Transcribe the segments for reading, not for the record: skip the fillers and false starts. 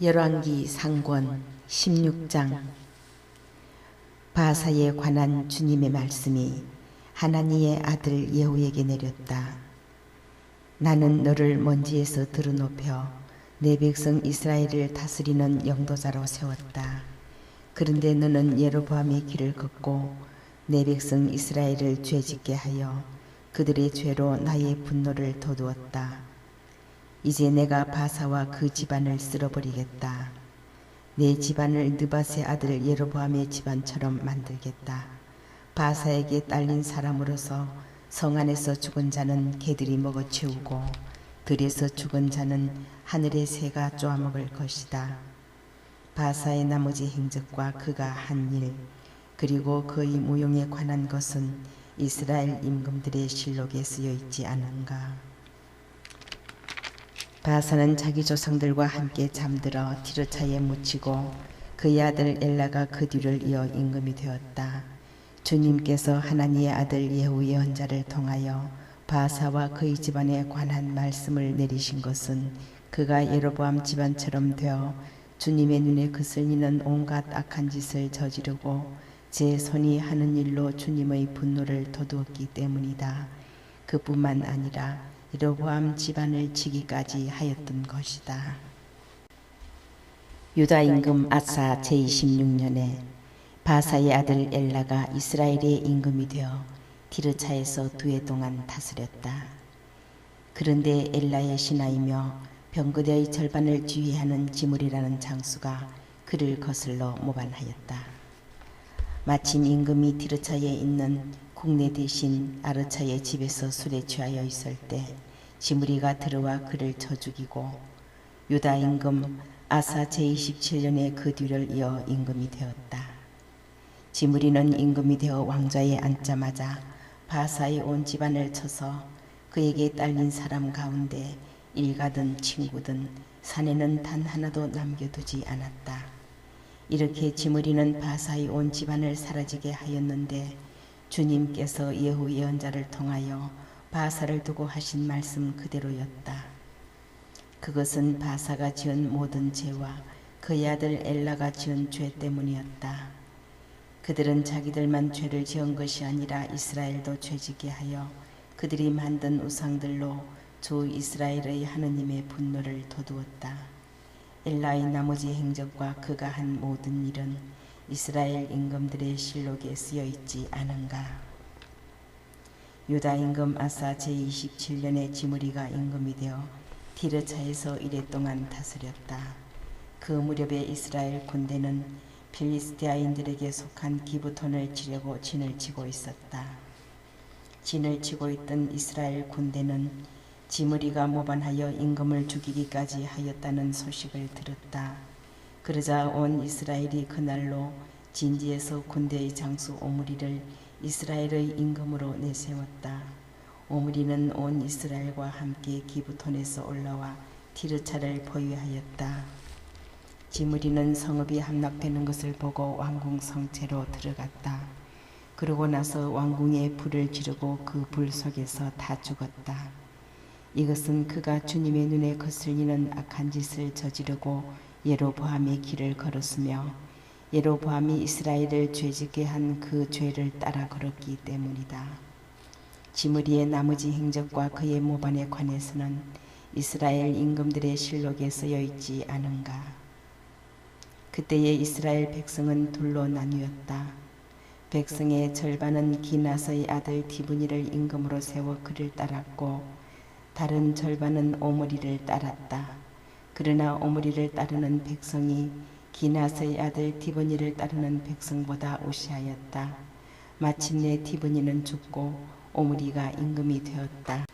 열왕기 상권 16장. 바사에 관한 주님의 말씀이 하나니의 아들 예후에게 내렸다. 나는 너를 먼지에서 들어높여 내 백성 이스라엘을 다스리는 영도자로 세웠다. 그런데 너는 예로보암의 길을 걷고 내 백성 이스라엘을 죄짓게 하여 그들의 죄로 나의 분노를 돋우었다. 이제 내가 바사와 그 집안을 쓸어버리겠다. 내 집안을 느밧의 아들 예로보암의 집안처럼 만들겠다. 바사에게 딸린 사람으로서 성 안에서 죽은 자는 개들이 먹어치우고 들에서 죽은 자는 하늘의 새가 쪼아먹을 것이다. 바사의 나머지 행적과 그가 한 일, 그리고 그의 무용에 관한 것은 이스라엘 임금들의 실록에 쓰여 있지 않은가. 바사는 자기 조상들과 함께 잠들어 티르차에 묻히고 그의 아들 엘라가 그 뒤를 이어 임금이 되었다. 주님께서 하나니의 아들 예후 예언자를 통하여 바사와 그의 집안에 관한 말씀을 내리신 것은 그가 예로보암 집안처럼 되어 주님의 눈에 거슬리는 온갖 악한 짓을 저지르고 제 손이 하는 일로 주님의 분노를 돋우었기 때문이다. 그뿐만 아니라 예로보암 집안을 치기까지 하였던 것이다. 유다 임금 아사 제26년에 바사의 아들 엘라가 이스라엘의 임금이 되어 티르차에서 2해 동안 다스렸다. 그런데 엘라의 신하이며 병거대의 절반을 지휘하는 지물이라는 장수가 그를 거슬러 모반하였다. 마침 임금이 티르차에 있는 국내 대신 아르차의 집에서 술에 취하여 있을 때 지므리가 들어와 그를 쳐 죽이고 유다 임금 아사 제27년에 그 뒤를 이어 임금이 되었다. 지므리는 임금이 되어 왕좌에 앉자마자 바사의 온 집안을 쳐서 그에게 딸린 사람 가운데 일가든 친구든 사내는 단 하나도 남겨두지 않았다. 이렇게 지므리는 바사의 온 집안을 사라지게 하였는데 주님께서 예후 예언자를 통하여 바사를 두고 하신 말씀 그대로였다. 그것은 바사가 지은 모든 죄와 그의 아들 엘라가 지은 죄 때문이었다. 그들은 자기들만 죄를 지은 것이 아니라 이스라엘도 죄짓게 하여 그들이 만든 우상들로 주 이스라엘의 하느님의 분노를 돋우었다. 엘라의 나머지 행적과 그가 한 모든 일은 이스라엘 임금들의 실록에 쓰여 있지 않은가. 유다 임금 아사 제27년에 지므리가 임금이 되어 티르차에서 1해 동안 다스렸다. 그 무렵에 이스라엘 군대는 필리스티아인들에게 속한 기브톤을 치려고 진을 치고 있었다. 진을 치고 있던 이스라엘 군대는 지므리가 모반하여 임금을 죽이기까지 하였다는 소식을 들었다. 그러자 온 이스라엘이 그날로 진지에서 군대의 장수 오므리를 이스라엘의 임금으로 내세웠다. 오므리는 온 이스라엘과 함께 기브톤에서 올라와 티르차를 포위하였다. 지므리는 성읍이 함락되는 것을 보고 왕궁 성체로 들어갔다. 그러고 나서 왕궁에 불을 지르고 그 불 속에서 다 죽었다. 이것은 그가 주님의 눈에 거슬리는 악한 짓을 저지르고 예로보암의 길을 걸었으며 예로보암이 이스라엘을 죄짓게 한 그 죄를 따라 걸었기 때문이다. 지므리의 나머지 행적과 그의 모반에 관해서는 이스라엘 임금들의 실록에 쓰여 있지 않은가. 그때의 이스라엘 백성은 둘로 나뉘었다. 백성의 절반은 기나서의 아들 디브니를 임금으로 세워 그를 따랐고 다른 절반은 오므리를 따랐다. 그러나 오므리를 따르는 백성이 기나서의 아들 디브니를 따르는 백성보다 우시하였다. 마침내 디브니는 죽고 오므리가 임금이 되었다.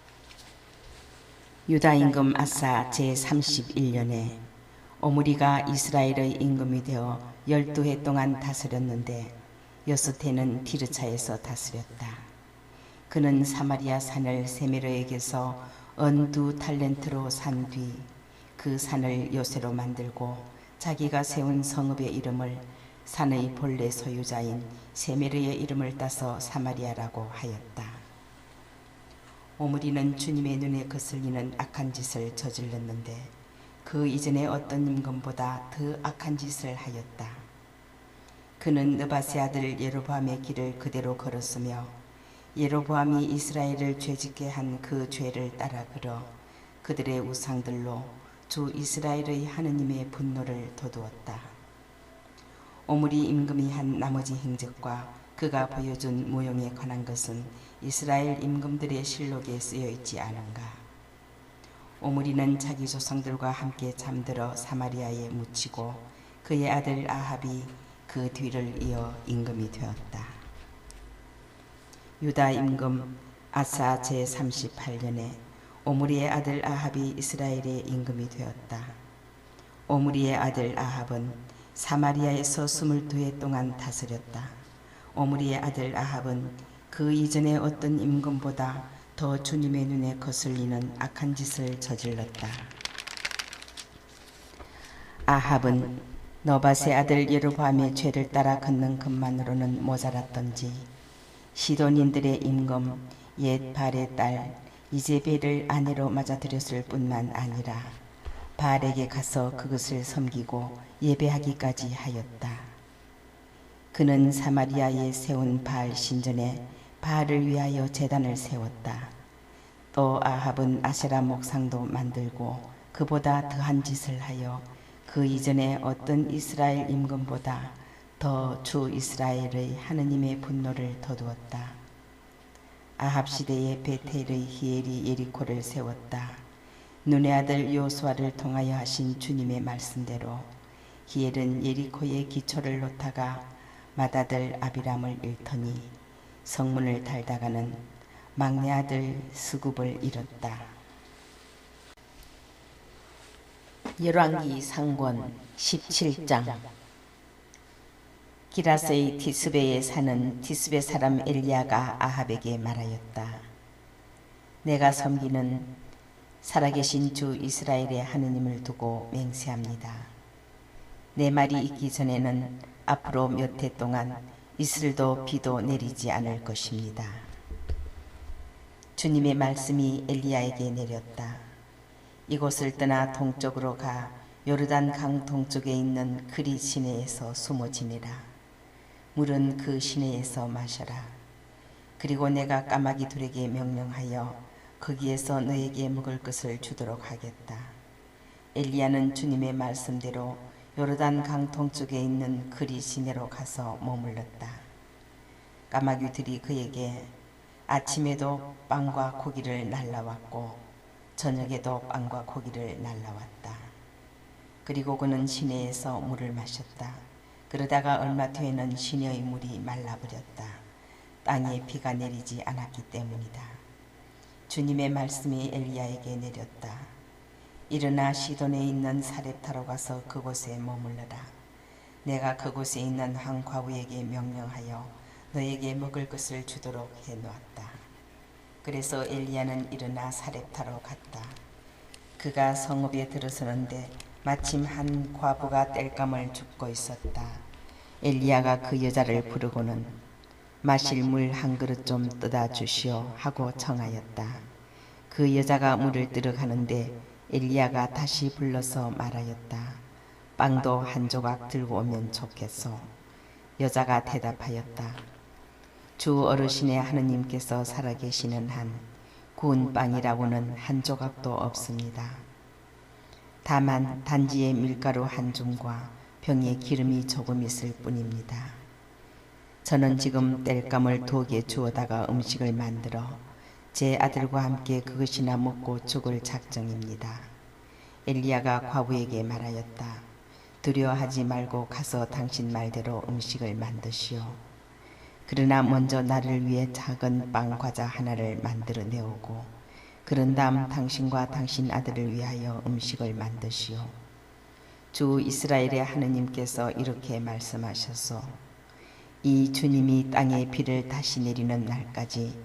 유다 임금 아사 제31년에 오므리가 이스라엘의 임금이 되어 12해 동안 다스렸는데 6해는 티르차에서 다스렸다. 그는 사마리아 산을 세메르에게서 은 2달란트로 산 뒤 그 산을 요새로 만들고 자기가 세운 성읍의 이름을 산의 본래 소유자인 세메르의 이름을 따서 사마리아라고 하였다. 오므리는 주님의 눈에 거슬리는 악한 짓을 저질렀는데 그 이전에 어떤 임금보다 더 악한 짓을 하였다. 그는 느밧의 아들 예로보암의 길을 그대로 걸었으며 예로보암이 이스라엘을 죄짓게 한 그 죄를 따라 걸어 그들의 우상들로 주 이스라엘의 하느님의 분노를 돋우었다. 오므리 임금이 한 나머지 행적과 그가 보여준 모형에 관한 것은 이스라엘 임금들의 실록에 쓰여 있지 않은가. 오므리는 자기 조상들과 함께 잠들어 사마리아에 묻히고 그의 아들 아합이 그 뒤를 이어 임금이 되었다. 유다 임금 아사 제38년에 오므리의 아들 아합이 이스라엘의 임금이 되었다. 오므리의 아들 아합은 사마리아에서 22해 동안 다스렸다. 오므리의 아들 아합은 그 이전에 어떤 임금보다 더 주님의 눈에 거슬리는 악한 짓을 저질렀다. 아합은 너밧의 아들 예로보암의 죄를 따라 걷는 것만으로는 모자랐던지 시돈인들의 임금 옛 발의 딸 이제벨을 아내로 맞아들였을 뿐만 아니라 바알에게 가서 그것을 섬기고 예배하기까지 하였다. 그는 사마리아에 세운 바알 신전에 바알을 위하여 제단을 세웠다. 또 아합은 아세라 목상도 만들고 그보다 더한 짓을 하여 그 이전에 어떤 이스라엘 임금보다 더 주 이스라엘의 하느님의 분노를 돋우었다. 아합 시대에 베텔의 히엘이 예리코를 세웠다. 눈의 아들 요수아를 통하여 하신 주님의 말씀대로 히엘은 예리코의 기초를 놓다가 맏아들 아비람을 잃더니 성문을 달다가는 막내 아들 스굽을 잃었다. 열왕기 상권 17장. 기라스의 디스베에 사는 디스베 사람 엘리야가 아합에게 말하였다. 내가 섬기는 살아계신 주 이스라엘의 하느님을 두고 맹세합니다. 내 말이 있기 전에는 앞으로 몇 해 동안 이슬도 비도 내리지 않을 것입니다. 주님의 말씀이 엘리야에게 내렸다. 이곳을 떠나 동쪽으로 가 요르단 강 동쪽에 있는 그리 시내에서 숨어 지내라. 물은 그 시내에서 마셔라. 그리고 내가 까마귀 둘에게 명령하여 거기에서 너에게 먹을 것을 주도록 하겠다. 엘리야는 주님의 말씀대로 요르단 강 동쪽에 있는 그리 시내로 가서 머물렀다. 까마귀들이 그에게 아침에도 빵과 고기를 날라왔고 저녁에도 빵과 고기를 날라왔다. 그리고 그는 시내에서 물을 마셨다. 그러다가 얼마 뒤에는 시내의 물이 말라버렸다. 땅에 비가 내리지 않았기 때문이다. 주님의 말씀이 엘리야에게 내렸다. 일어나 시돈에 있는 사렙타로 가서 그곳에 머물러라. 내가 그곳에 있는 한 과부에게 명령하여 너에게 먹을 것을 주도록 해놓았다. 그래서 엘리야는 일어나 사렙타로 갔다. 그가 성읍에 들어서는데 마침 한 과부가 땔감을 줍고 있었다. 엘리야가 그 여자를 부르고는 마실 물 한 그릇 좀 떠다 주시오 하고 청하였다. 그 여자가 물을 뜨러 가는데 엘리야가 다시 불러서 말하였다. 빵도 한 조각 들고 오면 좋겠소. 여자가 대답하였다. 주 어르신의 하느님께서 살아계시는 한 구운 빵이라고는 한 조각도 없습니다. 다만 단지에 밀가루 한 줌과 병에 기름이 조금 있을 뿐입니다. 저는 지금 땔감을 2개 주워다가 음식을 만들어 제 아들과 함께 그것이나 먹고 죽을 작정입니다. 엘리야가 과부에게 말하였다. 두려워하지 말고 가서 당신 말대로 음식을 만드시오. 그러나 먼저 나를 위해 작은 빵 과자 하나를 만들어 내오고 그런 다음 당신과 당신 아들을 위하여 음식을 만드시오. 주 이스라엘의 하느님께서 이렇게 말씀하셔서 이 주님이 땅에 비를 다시 내리는 날까지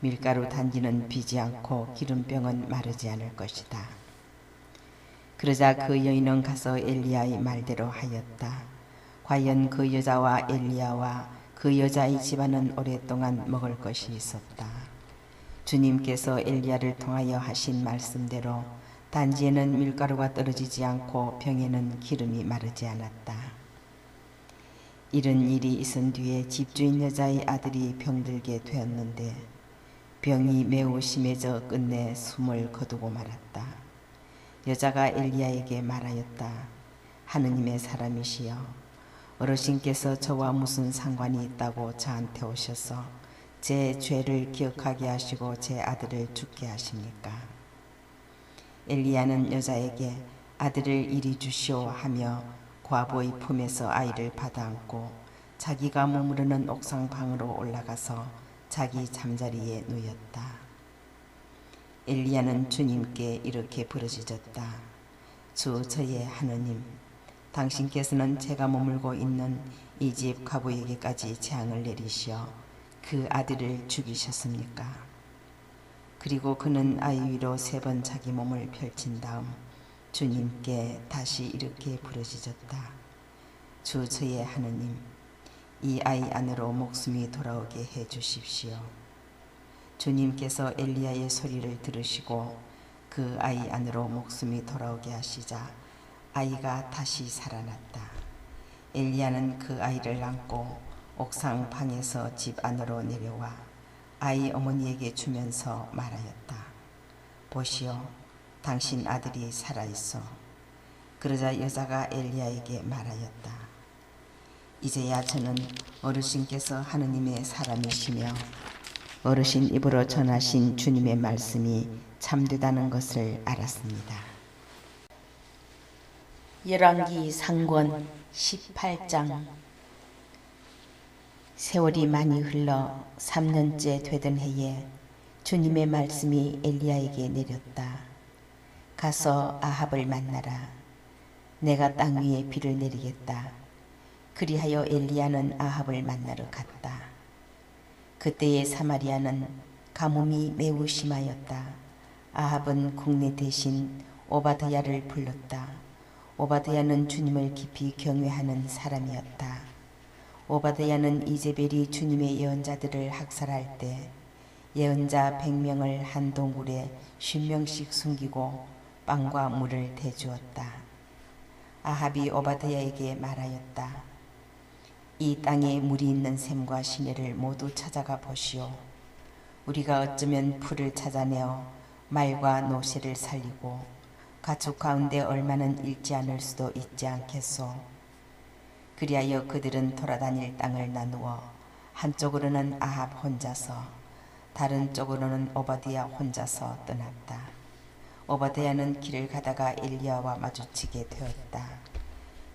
밀가루 단지는 비지 않고 기름병은 마르지 않을 것이다. 그러자 그 여인은 가서 엘리야의 말대로 하였다. 과연 그 여자와 엘리야와 그 여자의 집안은 오랫동안 먹을 것이 있었다. 주님께서 엘리야를 통하여 하신 말씀대로 단지에는 밀가루가 떨어지지 않고 병에는 기름이 마르지 않았다. 이런 일이 있은 뒤에 집주인 여자의 아들이 병들게 되었는데 병이 매우 심해져 끝내 숨을 거두고 말았다. 여자가 엘리야에게 말하였다. 하느님의 사람이시여, 어르신께서 저와 무슨 상관이 있다고 저한테 오셔서 제 죄를 기억하게 하시고 제 아들을 죽게 하십니까? 엘리야는 여자에게 아들을 이리 주시오 하며 과부의 품에서 아이를 받아안고 자기가 머무르는 옥상 방으로 올라가서 자기 잠자리에 누웠다. 엘리야는 주님께 이렇게 부르짖었다. 주 저의 하느님, 당신께서는 제가 머물고 있는 이 집 과부에게까지 재앙을 내리시어 그 아들을 죽이셨습니까? 그리고 그는 아이 위로 3번 자기 몸을 펼친 다음 주님께 다시 이렇게 부르짖었다. 주 저의 하느님, 이 아이 안으로 목숨이 돌아오게 해 주십시오. 주님께서 엘리야의 소리를 들으시고 그 아이 안으로 목숨이 돌아오게 하시자 아이가 다시 살아났다. 엘리야는 그 아이를 안고 옥상 방에서 집 안으로 내려와 아이 어머니에게 주면서 말하였다. 보시오, 당신 아들이 살아있어. 그러자 여자가 엘리야에게 말하였다. 이제야 저는 어르신께서 하느님의 사람이시며 어르신 입으로 전하신 주님의 말씀이 참되다는 것을 알았습니다. 열왕기 상권 18장. 세월이 많이 흘러 3년째 되던 해에 주님의 말씀이 엘리야에게 내렸다. 가서 아합을 만나라. 내가 땅 위에 비를 내리겠다. 그리하여 엘리야는 아합을 만나러 갔다. 그때의 사마리아는 가뭄이 매우 심하였다. 아합은 국내 대신 오바드야를 불렀다. 오바드야는 주님을 깊이 경외하는 사람이었다. 오바드야는 이제벨이 주님의 예언자들을 학살할 때 예언자 100명을 한 동굴에 50명씩 숨기고 빵과 물을 대주었다. 아합이 오바드야에게 말하였다. 이 땅에 물이 있는 샘과 시내를 모두 찾아가 보시오. 우리가 어쩌면 풀을 찾아내어 말과 노새를 살리고 가축 가운데 얼마는 잃지 않을 수도 있지 않겠소. 그리하여 그들은 돌아다닐 땅을 나누어 한쪽으로는 아합 혼자서 다른 쪽으로는 오바드야 혼자서 떠났다. 오바드야는 길을 가다가 엘리야와 마주치게 되었다.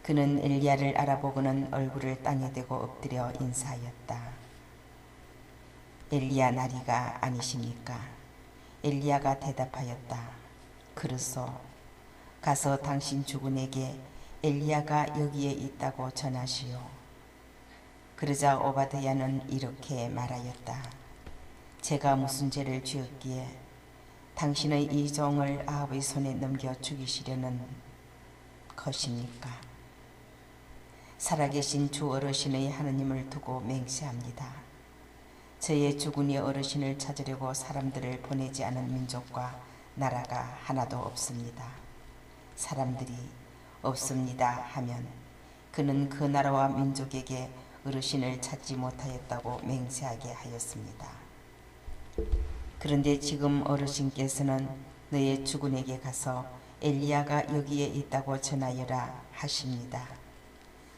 그는 엘리야를 알아보고는 얼굴을 땅에 대고 엎드려 인사하였다. 엘리야 나리가 아니십니까? 엘리야가 대답하였다. 그렇소. 가서 당신 주군에게 엘리야가 여기에 있다고 전하시오. 그러자 오바드야는 이렇게 말하였다. 제가 무슨 죄를 지었기에 당신의 이 종을 아합의 손에 넘겨 죽이시려는 것입니까? 살아계신 주 어르신의 하느님을 두고 맹세합니다. 저의 주군이 어르신을 찾으려고 사람들을 보내지 않은 민족과 나라가 하나도 없습니다. 사람들이 없습니다 하면 그는 그 나라와 민족에게 어르신을 찾지 못하였다고 맹세하게 하였습니다. 그런데 지금 어르신께서는 너의 주군에게 가서 엘리야가 여기에 있다고 전하여라 하십니다.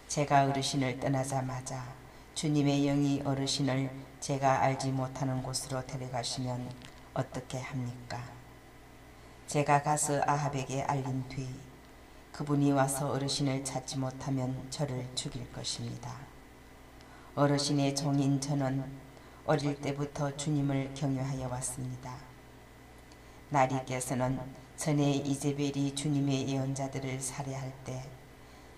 제가 어르신을 떠나자마자 주님의 영이 어르신을 제가 알지 못하는 곳으로 데려가시면 어떻게 합니까? 제가 가서 아합에게 알린 뒤 그분이 와서 어르신을 찾지 못하면 저를 죽일 것입니다. 어르신의 종인 저는 어릴 때부터 주님을 경외하여 왔습니다. 나리께서는 전에 이제벨이 주님의 예언자들을 살해할 때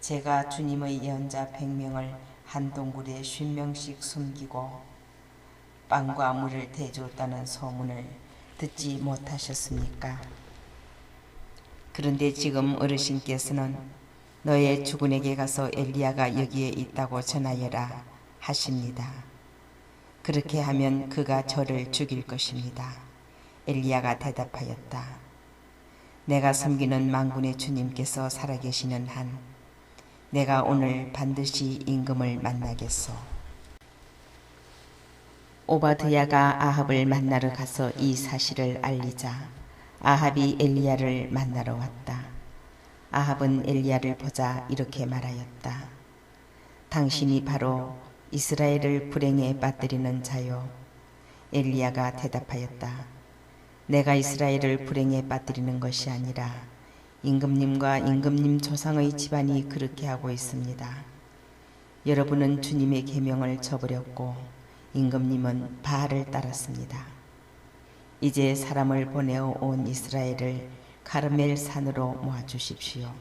제가 주님의 예언자 100명을 한 동굴에 50명씩 숨기고 빵과 물을 대주었다는 소문을 듣지 못하셨습니까? 그런데 지금 어르신께서는 너의 주군에게 가서 엘리야가 여기에 있다고 전하여라 하십니다. 그렇게 하면 그가 저를 죽일 것입니다. 엘리야가 대답하였다. 내가 섬기는 만군의 주님께서 살아계시는 한 내가 오늘 반드시 임금을 만나겠소. 오바드야가 아합을 만나러 가서 이 사실을 알리자 아합이 엘리야를 만나러 왔다. 아합은 엘리야를 보자 이렇게 말하였다. 당신이 바로 이스라엘을 불행에 빠뜨리는 자요. 엘리야가 대답하였다. 내가 이스라엘을 불행에 빠뜨리는 것이 아니라 임금님과 임금님 조상의 집안이 그렇게 하고 있습니다. 여러분은 주님의 계명을 저버렸고 임금님은 바알을 따랐습니다. 이제 사람을 보내어 온 이스라엘을 가르멜 산으로 모아주십시오.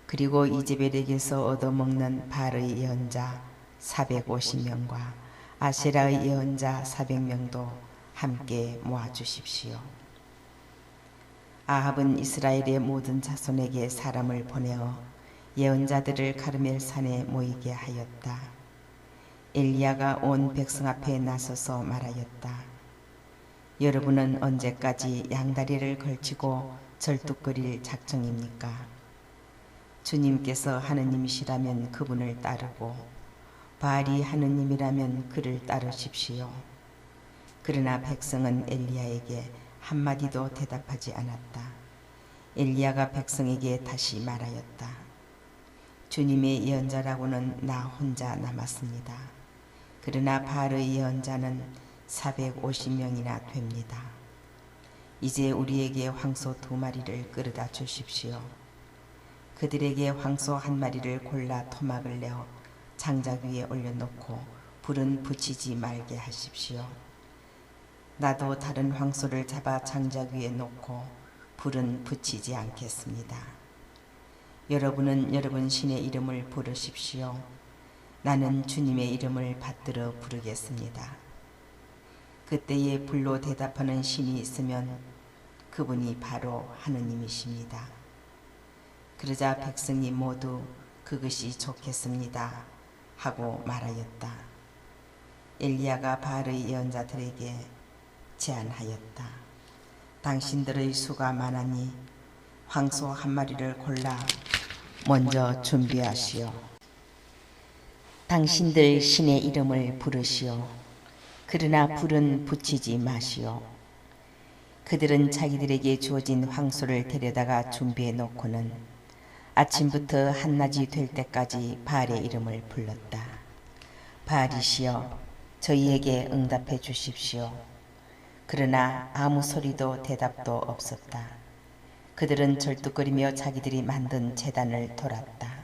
그리고 이제벨에게서 얻어먹는 바알의 예언자 450명과 아세라의 예언자 400명도 함께 모아주십시오. 아합은 이스라엘의 모든 자손에게 사람을 보내어 예언자들을 가르멜 산에 모이게 하였다. 엘리야가 온 백성 앞에 나서서 말하였다. 여러분은 언제까지 양다리를 걸치고 절뚝거릴 작정입니까? 주님께서 하느님이시라면 그분을 따르고 바알이 하느님이라면 그를 따르십시오. 그러나 백성은 엘리야에게 한마디도 대답하지 않았다. 엘리야가 백성에게 다시 말하였다. 주님의 예언자라고는 나 혼자 남았습니다. 그러나 바알의 예언자는 450명이나 됩니다. 이제 우리에게 황소 2마리를 끌어다 주십시오. 그들에게 황소 1마리를 골라 토막을 내어 장작 위에 올려놓고 불은 붙이지 말게 하십시오. 나도 다른 황소를 잡아 장작 위에 놓고 불은 붙이지 않겠습니다. 여러분은 여러분 신의 이름을 부르십시오. 나는 주님의 이름을 받들어 부르겠습니다. 그때에 불로 대답하는 신이 있으면 그분이 바로 하느님이십니다. 그러자 백성이 모두 그것이 좋겠습니다 하고 말하였다. 엘리야가 바알의 예언자들에게 제안하였다. 당신들의 수가 많으니 황소 1마리를 골라 먼저 준비하시오. 당신들 신의 이름을 부르시오. 그러나 불은 붙이지 마시오. 그들은 자기들에게 주어진 황소를 데려다가 준비해 놓고는 아침부터 한낮이 될 때까지 바알의 이름을 불렀다. 바알이시여, 저희에게 응답해 주십시오. 그러나 아무 소리도 대답도 없었다. 그들은 절뚝거리며 자기들이 만든 제단을 돌았다.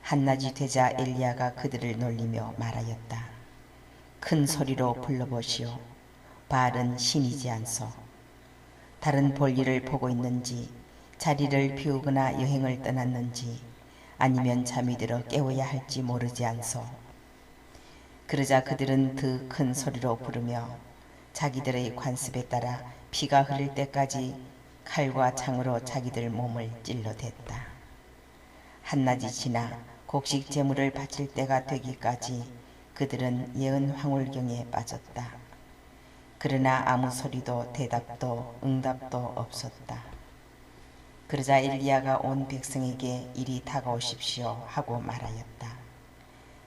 한낮이 되자 엘리야가 그들을 놀리며 말하였다. 큰 소리로 불러보시오. 바알은 신이지 않소. 다른 볼일을 보고 있는지 자리를 비우거나 여행을 떠났는지 아니면 잠이 들어 깨워야 할지 모르지 않소. 그러자 그들은 더 큰 소리로 부르며 자기들의 관습에 따라 피가 흐를 때까지 칼과 창으로 자기들 몸을 찔러댔다. 한낮이 지나 곡식 제물을 바칠 때가 되기까지 그들은 예언 황홀경에 빠졌다. 그러나 아무 소리도 대답도 응답도 없었다. 그러자 엘리야가 온 백성에게 이리 다가오십시오 하고 말하였다.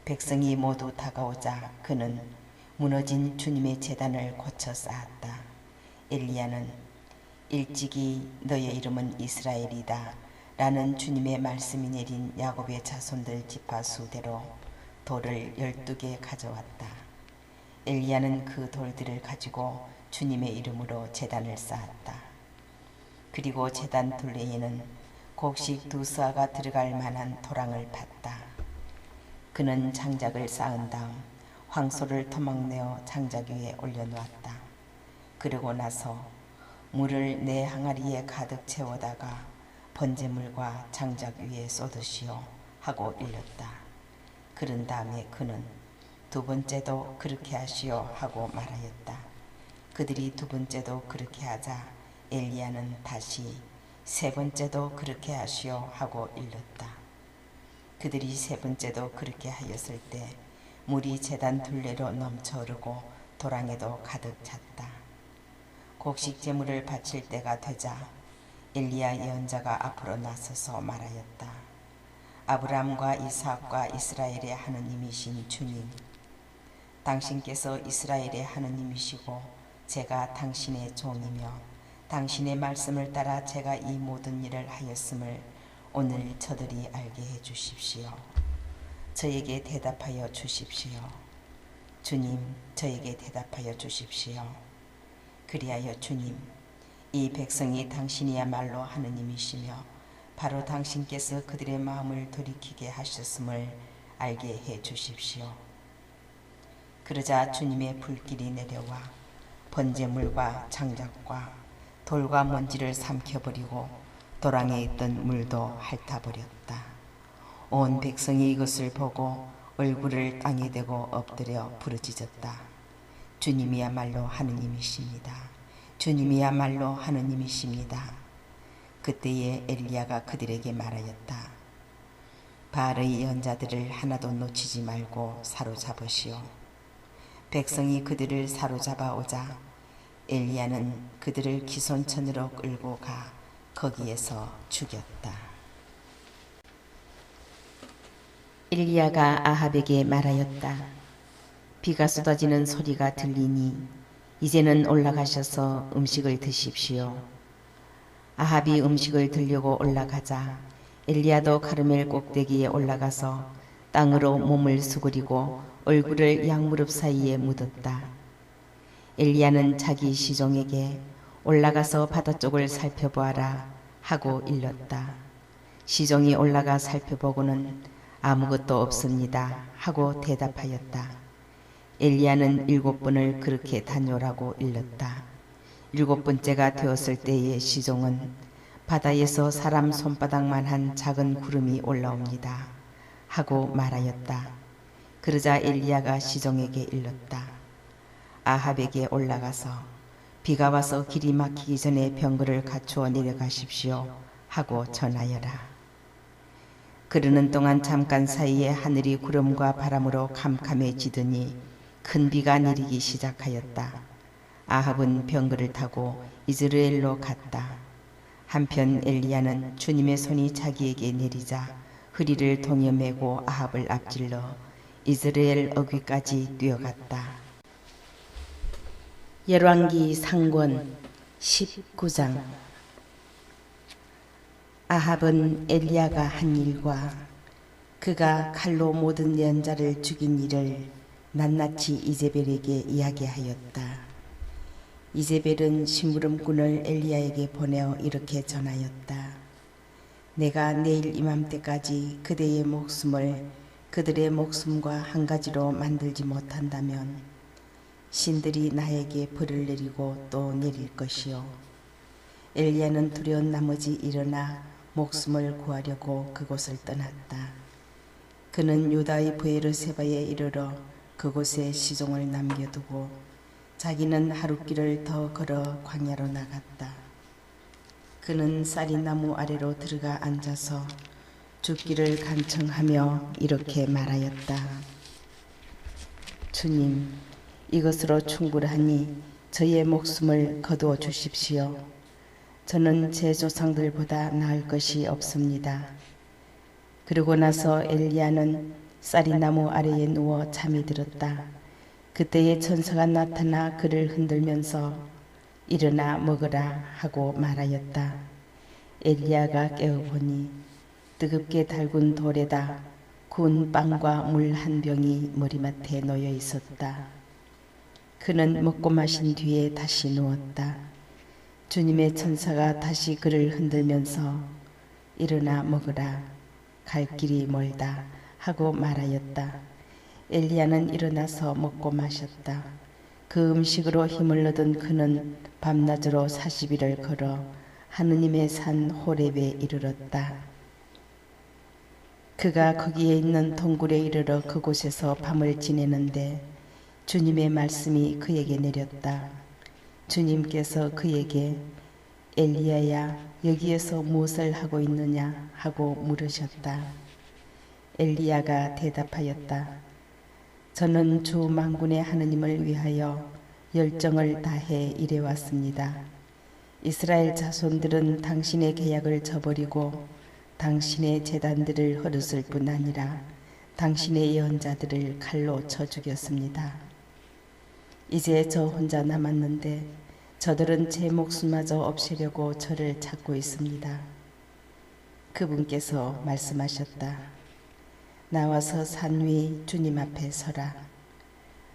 백성이 모두 다가오자 그는 무너진 주님의 제단을 고쳐 쌓았다. 엘리야는 일찍이 너의 이름은 이스라엘이다 라는 주님의 말씀이 내린 야곱의 자손들 지파수대로 돌을 12개 가져왔다. 엘리야는 그 돌들을 가지고 주님의 이름으로 제단을 쌓았다. 그리고 제단 둘레에는 곡식 2서아가 들어갈 만한 토랑을 팠다. 그는 장작을 쌓은 다음 황소를 토막내어 장작 위에 올려놓았다. 그러고 나서 물을 4항아리에 가득 채워다가 번제물과 장작 위에 쏟으시오 하고 일렀다. 그런 다음에 그는 2번째도 그렇게 하시오 하고 말하였다. 그들이 2번째도 그렇게 하자 엘리야는 다시 3번째도 그렇게 하시오 하고 일렀다. 그들이 3번째도 그렇게 하였을 때 물이 제단 둘레로 넘쳐 흐르고 도랑에도 가득 찼다. 곡식 제물을 바칠 때가 되자 엘리야 예언자가 앞으로 나서서 말하였다. 아브라함과 이삭과 이스라엘의 하느님이신 주님, 당신께서 이스라엘의 하느님이시고 제가 당신의 종이며 당신의 말씀을 따라 제가 이 모든 일을 하였음을 오늘 저들이 알게 해 주십시오. 저에게 대답하여 주십시오. 주님, 저에게 대답하여 주십시오. 그리하여 주님, 이 백성이 당신이야말로 하느님이시며 바로 당신께서 그들의 마음을 돌이키게 하셨음을 알게 해 주십시오. 그러자 주님의 불길이 내려와 번제물과 장작과 돌과 먼지를 삼켜버리고 도랑에 있던 물도 핥아버렸다. 온 백성이 이것을 보고 얼굴을 땅에 대고 엎드려 부르짖었다. 주님이야말로 하느님이십니다. 주님이야말로 하느님이십니다. 그때에 엘리야가 그들에게 말하였다. 바알의 예언자들을 하나도 놓치지 말고 사로잡으시오. 백성이 그들을 사로잡아 오자 엘리야는 그들을 기손천으로 끌고 가 거기에서 죽였다. 엘리야가 아합에게 말하였다. 비가 쏟아지는 소리가 들리니 이제는 올라가셔서 음식을 드십시오. 아합이 음식을 들려고 올라가자 엘리야도 카르멜 꼭대기에 올라가서 땅으로 몸을 수그리고 얼굴을 양무릎 사이에 묻었다. 엘리야는 자기 시종에게 올라가서 바다 쪽을 살펴보아라 하고 일렀다. 시종이 올라가 살펴보고는 아무것도 없습니다 하고 대답하였다. 엘리야는 7번을 그렇게 다녀오라고 일렀다. 7번째가 되었을 때의 시종은 바다에서 사람 손바닥만한 작은 구름이 올라옵니다 하고 말하였다. 그러자 엘리야가 시종에게 일렀다. 아합에게 올라가서 비가 와서 길이 막히기 전에 병거를 갖추어 내려가십시오 하고 전하여라. 그러는 동안 잠깐 사이에 하늘이 구름과 바람으로 캄캄해지더니 큰 비가 내리기 시작하였다. 아합은 병거를 타고 이즈라엘로 갔다. 한편 엘리야는 주님의 손이 자기에게 내리자 허리를 동여매고 아합을 앞질러 이즈라엘 어귀까지 뛰어갔다. 열왕기 상권 19장. 아합은 엘리야가 한 일과 그가 칼로 모든 예언자를 죽인 일을 낱낱이 이제벨에게 이야기하였다. 이제벨은 심부름꾼을 엘리야에게 보내어 이렇게 전하였다. 내가 내일 이맘때까지 그대의 목숨을 그들의 목숨과 한 가지로 만들지 못한다면 신들이 나에게 벌을 내리고 또 내릴 것이요. 엘리야는 두려운 나머지 일어나 목숨을 구하려고 그곳을 떠났다. 그는 유다의 브에르세바에 이르러 그곳에 시종을 남겨두고 자기는 하룻길을 더 걸어 광야로 나갔다. 그는 쌀이나무 아래로 들어가 앉아서 죽기를 간청하며 이렇게 말하였다. 주님, 이것으로 충분하니 저의 목숨을 거두어 주십시오. 저는 제 조상들보다 나을 것이 없습니다. 그러고 나서 엘리야는 쌀이나무 아래에 누워 잠이 들었다. 그때의 천사가 나타나 그를 흔들면서 일어나 먹으라 하고 말하였다. 엘리야가 깨어보니 뜨겁게 달군 돌에다 구운 빵과 물 한 병이 머리맡에 놓여 있었다. 그는 먹고 마신 뒤에 다시 누웠다. 주님의 천사가 다시 그를 흔들면서 일어나 먹으라, 갈 길이 멀다 하고 말하였다. 엘리야는 일어나서 먹고 마셨다. 그 음식으로 힘을 얻은 그는 밤낮으로 40일을 걸어 하느님의 산 호렙에 이르렀다. 그가 거기에 있는 동굴에 이르러 그곳에서 밤을 지내는데 주님의 말씀이 그에게 내렸다. 주님께서 그에게 엘리야야, 여기에서 무엇을 하고 있느냐 하고 물으셨다. 엘리야가 대답하였다. 저는 주 만군의 하느님을 위하여 열정을 다해 일해왔습니다. 이스라엘 자손들은 당신의 계약을 저버리고 당신의 제단들을 헐었을 뿐 아니라 당신의 예언자들을 칼로 쳐 죽였습니다. 이제 저 혼자 남았는데 저들은 제 목숨마저 없애려고 저를 찾고 있습니다. 그분께서 말씀하셨다. 나와서 산 위 주님 앞에 서라.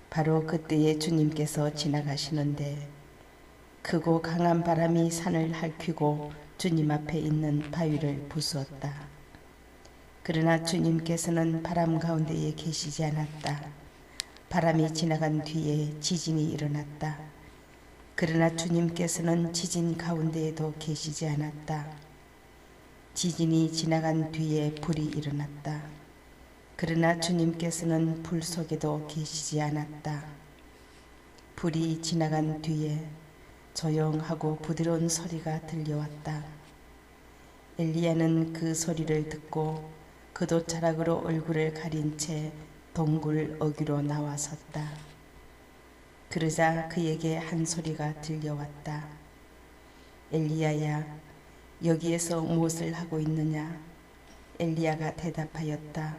바로 그때에 주님께서 지나가시는데 크고 강한 바람이 산을 핥히고 주님 앞에 있는 바위를 부수었다. 그러나 주님께서는 바람 가운데에 계시지 않았다. 바람이 지나간 뒤에 지진이 일어났다. 그러나 주님께서는 지진 가운데에도 계시지 않았다. 지진이 지나간 뒤에 불이 일어났다. 그러나 주님께서는 불 속에도 계시지 않았다. 불이 지나간 뒤에 조용하고 부드러운 소리가 들려왔다. 엘리야는 그 소리를 듣고 겉옷자락으로 얼굴을 가린 채 동굴 어귀로 나와섰다. 그러자 그에게 한 소리가 들려왔다. 엘리야야, 여기에서 무엇을 하고 있느냐? 엘리야가 대답하였다.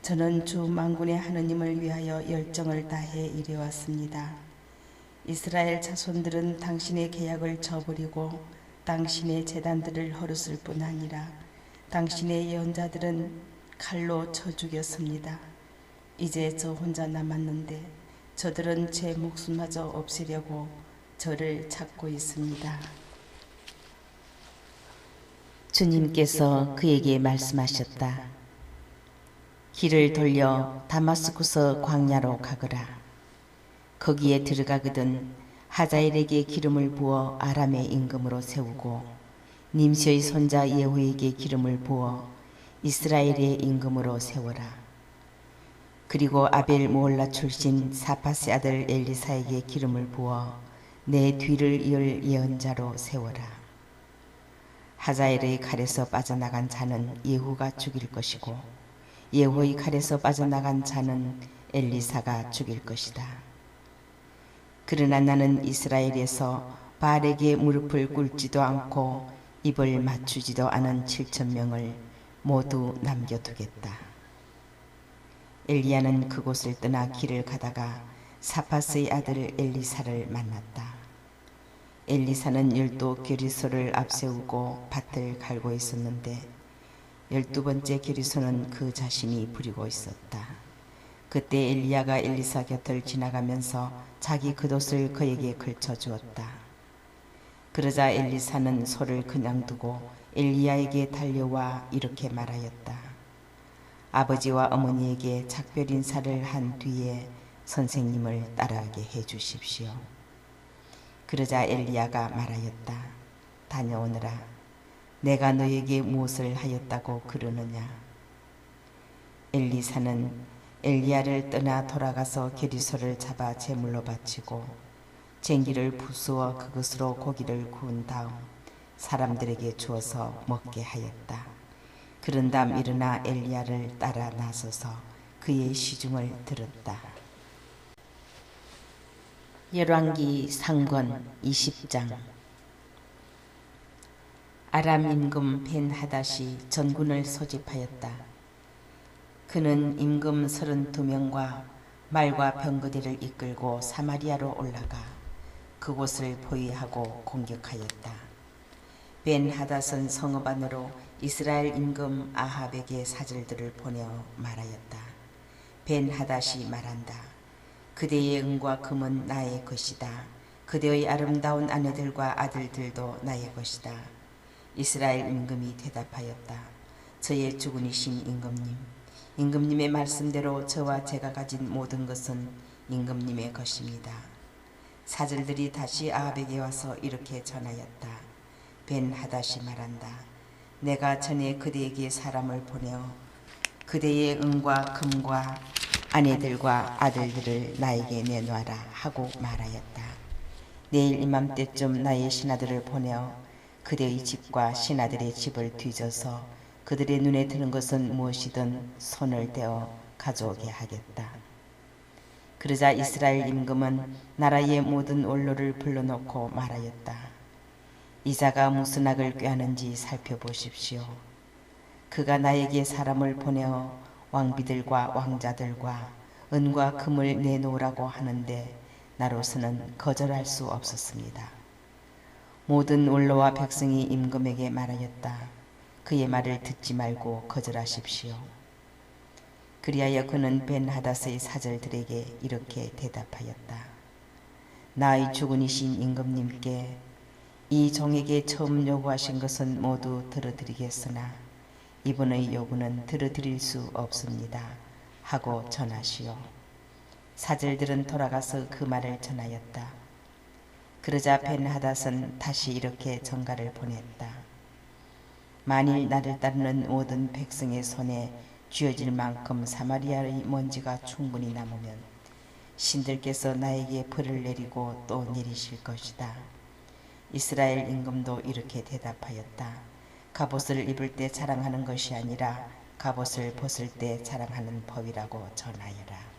저는 주 만군의 하느님을 위하여 열정을 다해 이래왔습니다. 이스라엘 자손들은 당신의 계약을 저버리고 당신의 제단들을 헐었을 뿐 아니라 당신의 예언자들은 칼로 쳐 죽였습니다. 이제 저 혼자 남았는데 저들은 제 목숨마저 없애려고 저를 찾고 있습니다. 주님께서 그에게 말씀하셨다. 길을 돌려 다마스쿠스 광야로 가거라. 거기에 들어가거든 하자엘에게 기름을 부어 아람의 임금으로 세우고 님시의 손자 예후에게 기름을 부어 이스라엘의 임금으로 세워라. 그리고 아벨 모올라 출신 사파스 아들 엘리사에게 기름을 부어 내 뒤를 이을 예언자로 세워라. 하자엘의 칼에서 빠져나간 자는 예후가 죽일 것이고 예후의 칼에서 빠져나간 자는 엘리사가 죽일 것이다. 그러나 나는 이스라엘에서 바알에게 무릎을 꿇지도 않고 입을 맞추지도 않은 7,000명을 모두 남겨두겠다. 엘리야는 그곳을 떠나 길을 가다가 사파스의 아들 엘리사를 만났다. 엘리사는 12 게리소를 앞세우고 밭을 갈고 있었는데 12번째 게리소는 그 자신이 부리고 있었다. 그때 엘리야가 엘리사 곁을 지나가면서 자기 겉옷을 그에게 걸쳐주었다. 그러자 엘리사는 소를 그냥 두고 엘리야에게 달려와 이렇게 말하였다. 아버지와 어머니에게 작별 인사를 한 뒤에 선생님을 따라가게 해주십시오. 그러자 엘리야가 말하였다. 다녀오너라. 내가 너에게 무엇을 하였다고 그러느냐. 엘리사는 엘리야를 떠나 돌아가서 게리소를 잡아 제물로 바치고 쟁기를 부수어 그것으로 고기를 구운 다음 사람들에게 주어서 먹게 하였다. 그런 다음 일어나 엘리야를 따라 나서서 그의 시중을 들었다. 열왕기 상권 20장. 아람 임금 벤하닷이 전군을 소집하였다. 그는 임금 32명과 말과 병거대를 이끌고 사마리아로 올라가 그곳을 포위하고 공격하였다. 벤하닷은 성읍 안으로 이스라엘 임금 아합에게 사절들을 보내어 말하였다. 벤하닷이 말한다. 그대의 은과 금은 나의 것이다. 그대의 아름다운 아내들과 아들들도 나의 것이다. 이스라엘 임금이 대답하였다. 저의 주군이신 임금님, 임금님의 말씀대로 저와 제가 가진 모든 것은 임금님의 것입니다. 사절들이 다시 아합에게 와서 이렇게 전하였다. 벤하닷이 말한다. 내가 전에 그대에게 사람을 보내어 그대의 은과 금과 아내들과 아들들을 나에게 내놓아라 하고 말하였다. 내일 이맘때쯤 나의 신하들을 보내어 그대의 집과 신하들의 집을 뒤져서 그들의 눈에 드는 것은 무엇이든 손을 떼어 가져오게 하겠다. 그러자 이스라엘 임금은 나라의 모든 원로를 불러놓고 말하였다. 이자가 무슨 악을 꾀하는지 살펴보십시오. 그가 나에게 사람을 보내어 왕비들과 왕자들과 은과 금을 내놓으라고 하는데 나로서는 거절할 수 없었습니다. 모든 원로와 백성이 임금에게 말하였다. 그의 말을 듣지 말고 거절하십시오. 그리하여 그는 벤하닷의 사절들에게 이렇게 대답하였다. 나의 주군이신 임금님께 이 종에게 처음 요구하신 것은 모두 들어드리겠으나 이분의 요구는 들어드릴 수 없습니다. 하고 전하시오. 사절들은 돌아가서 그 말을 전하였다. 그러자 벤하닷은 다시 이렇게 전가를 보냈다. 만일 나를 따르는 모든 백성의 손에 쥐어질 만큼 사마리아의 먼지가 충분히 남으면 신들께서 나에게 벌을 내리고 또 내리실 것이다. 이스라엘 임금도 이렇게 대답하였다. 갑옷을 입을 때 자랑하는 것이 아니라 갑옷을 벗을 때 자랑하는 법이라고 전하여라.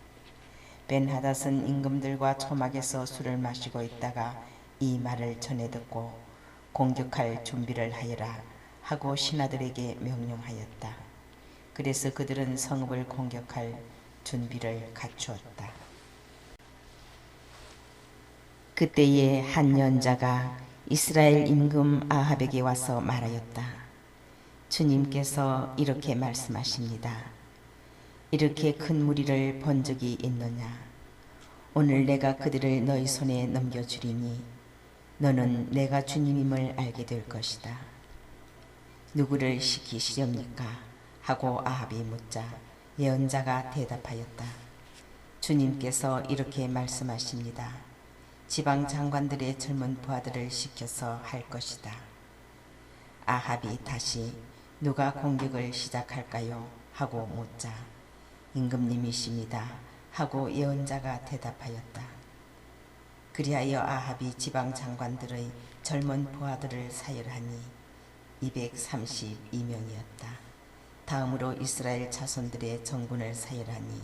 벤하닷은 임금들과 초막에서 술을 마시고 있다가 이 말을 전해 듣고 공격할 준비를 하여라 하고 신하들에게 명령하였다. 그래서 그들은 성읍을 공격할 준비를 갖추었다. 그때에 한 연자가 이스라엘 임금 아합에게 와서 말하였다. 주님께서 이렇게 말씀하십니다. 이렇게 큰 무리를 본 적이 있느냐? 오늘 내가 그들을 너희 손에 넘겨주리니 너는 내가 주님임을 알게 될 것이다. 누구를 시키시렵니까? 하고 아합이 묻자 예언자가 대답하였다. 주님께서 이렇게 말씀하십니다. 지방 장관들의 젊은 부하들을 시켜서 할 것이다. 아합이 다시 누가 공격을 시작할까요? 하고 묻자 임금님이십니다. 하고 예언자가 대답하였다. 그리하여 아합이 지방 장관들의 젊은 부하들을 사열하니 232명이었다. 다음으로 이스라엘 자손들의 정군을 사열하니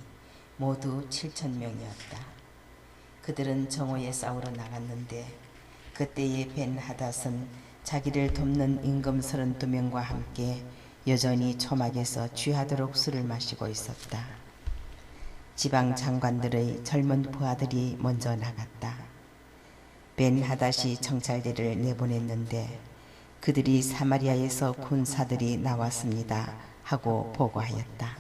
모두 7,000명이었다. 그들은 정오에 싸우러 나갔는데 그때에 벤하닷은 자기를 돕는 임금 32명과 함께 여전히 초막에서 취하도록 술을 마시고 있었다. 지방 장관들의 젊은 부하들이 먼저 나갔다. 벤하닷이 정찰대를 내보냈는데 그들이 사마리아에서 군사들이 나왔습니다. 하고 보고하였다.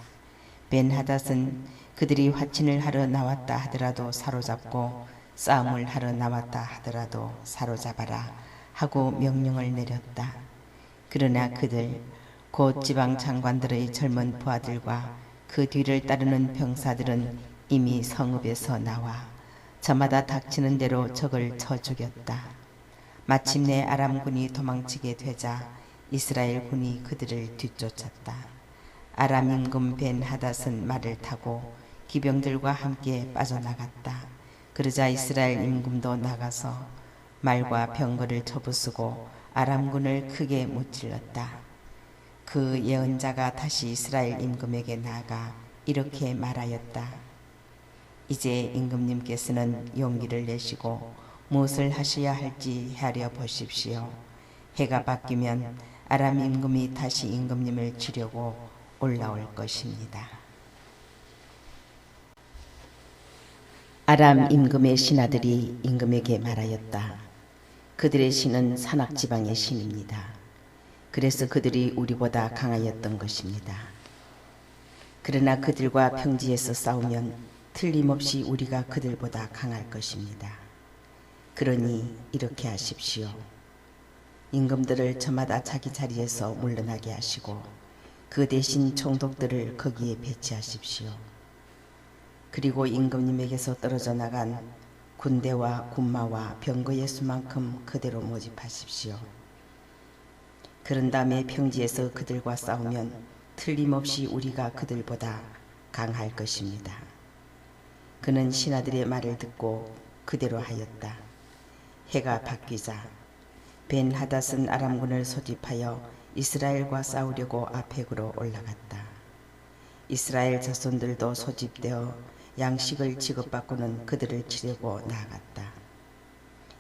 벤하닷은 그들이 화친을 하러 나왔다 하더라도 사로잡고 싸움을 하러 나왔다 하더라도 사로잡아라 하고 명령을 내렸다. 그러나 그들 곧 지방 장관들의 젊은 부하들과 그 뒤를 따르는 병사들은 이미 성읍에서 나와 저마다 닥치는 대로 적을 쳐 죽였다. 마침내 아람군이 도망치게 되자 이스라엘 군이 그들을 뒤쫓았다. 아람 임금 벤하닷은 말을 타고 기병들과 함께 빠져나갔다. 그러자 이스라엘 임금도 나가서 말과 병거를 쳐부수고 아람군을 크게 무찔렀다. 그 예언자가 다시 이스라엘 임금에게 나아가 이렇게 말하였다. 이제 임금님께서는 용기를 내시고 무엇을 하셔야 할지 헤아려 보십시오. 해가 바뀌면 아람 임금이 다시 임금님을 치려고 올라올 것입니다. 아람 임금의 신하들이 임금에게 말하였다. 그들의 신은 산악지방의 신입니다. 그래서 그들이 우리보다 강하였던 것입니다. 그러나 그들과 평지에서 싸우면 틀림없이 우리가 그들보다 강할 것입니다. 그러니 이렇게 하십시오. 임금들을 저마다 자기 자리에서 물러나게 하시고 그 대신 총독들을 거기에 배치하십시오. 그리고 임금님에게서 떨어져 나간 군대와 군마와 병거의 수만큼 그대로 모집하십시오. 그런 다음에 평지에서 그들과 싸우면 틀림없이 우리가 그들보다 강할 것입니다. 그는 신하들의 말을 듣고 그대로 하였다. 해가 바뀌자 벤하닷은 아람군을 소집하여 이스라엘과 싸우려고 아펙으로 올라갔다. 이스라엘 자손들도 소집되어 양식을 지급받고는 그들을 치려고 나아갔다.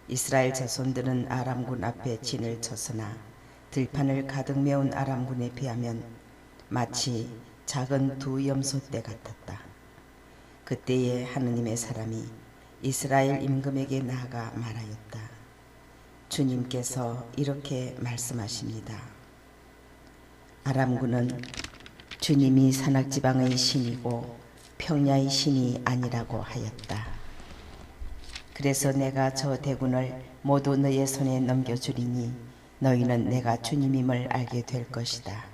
이스라엘 자손들은 아람군 앞에 진을 쳤으나 들판을 가득 메운 아람군에 비하면 마치 작은 두 염소떼 같았다. 그때에 하느님의 사람이 이스라엘 임금에게 나아가 말하였다. 주님께서 이렇게 말씀하십니다. 아람군은 주님이 산악지방의 신이고 평야의 신이 아니라고 하였다. 그래서 내가 저 대군을 모두 너의 손에 넘겨주리니 너희는 내가 주님임을 알게 될 것이다.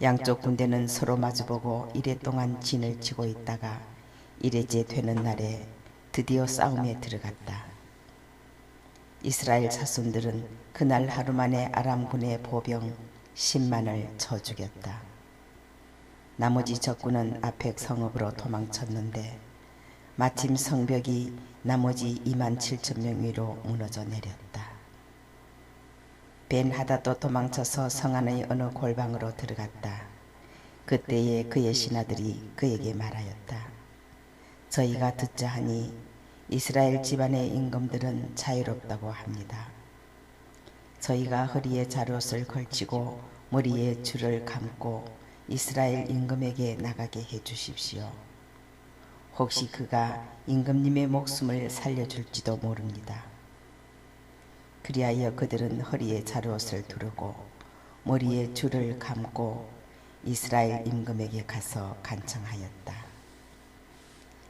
양쪽 군대는 서로 마주보고 이랫동안 진을 치고 있다가 이레제 되는 날에 드디어 싸움에 들어갔다. 이스라엘 자손들은 그날 하루 만에 아람군의 보병 10만을 쳐 죽였다. 나머지 적군은 아펙 성읍으로 도망쳤는데 마침 성벽이 나머지 2만 7천 명 위로 무너져 내렸다. 벤하닷도 도망쳐서 성 안의 어느 골방으로 들어갔다. 그때에 그의 신하들이 그에게 말하였다. 저희가 듣자 하니 이스라엘 집안의 임금들은 자유롭다고 합니다. 저희가 허리에 자롯을 걸치고 머리에 줄을 감고 이스라엘 임금에게 나가게 해주십시오. 혹시 그가 임금님의 목숨을 살려줄지도 모릅니다. 그리하여 그들은 허리에 자롯을 두르고 머리에 줄을 감고 이스라엘 임금에게 가서 간청하였다.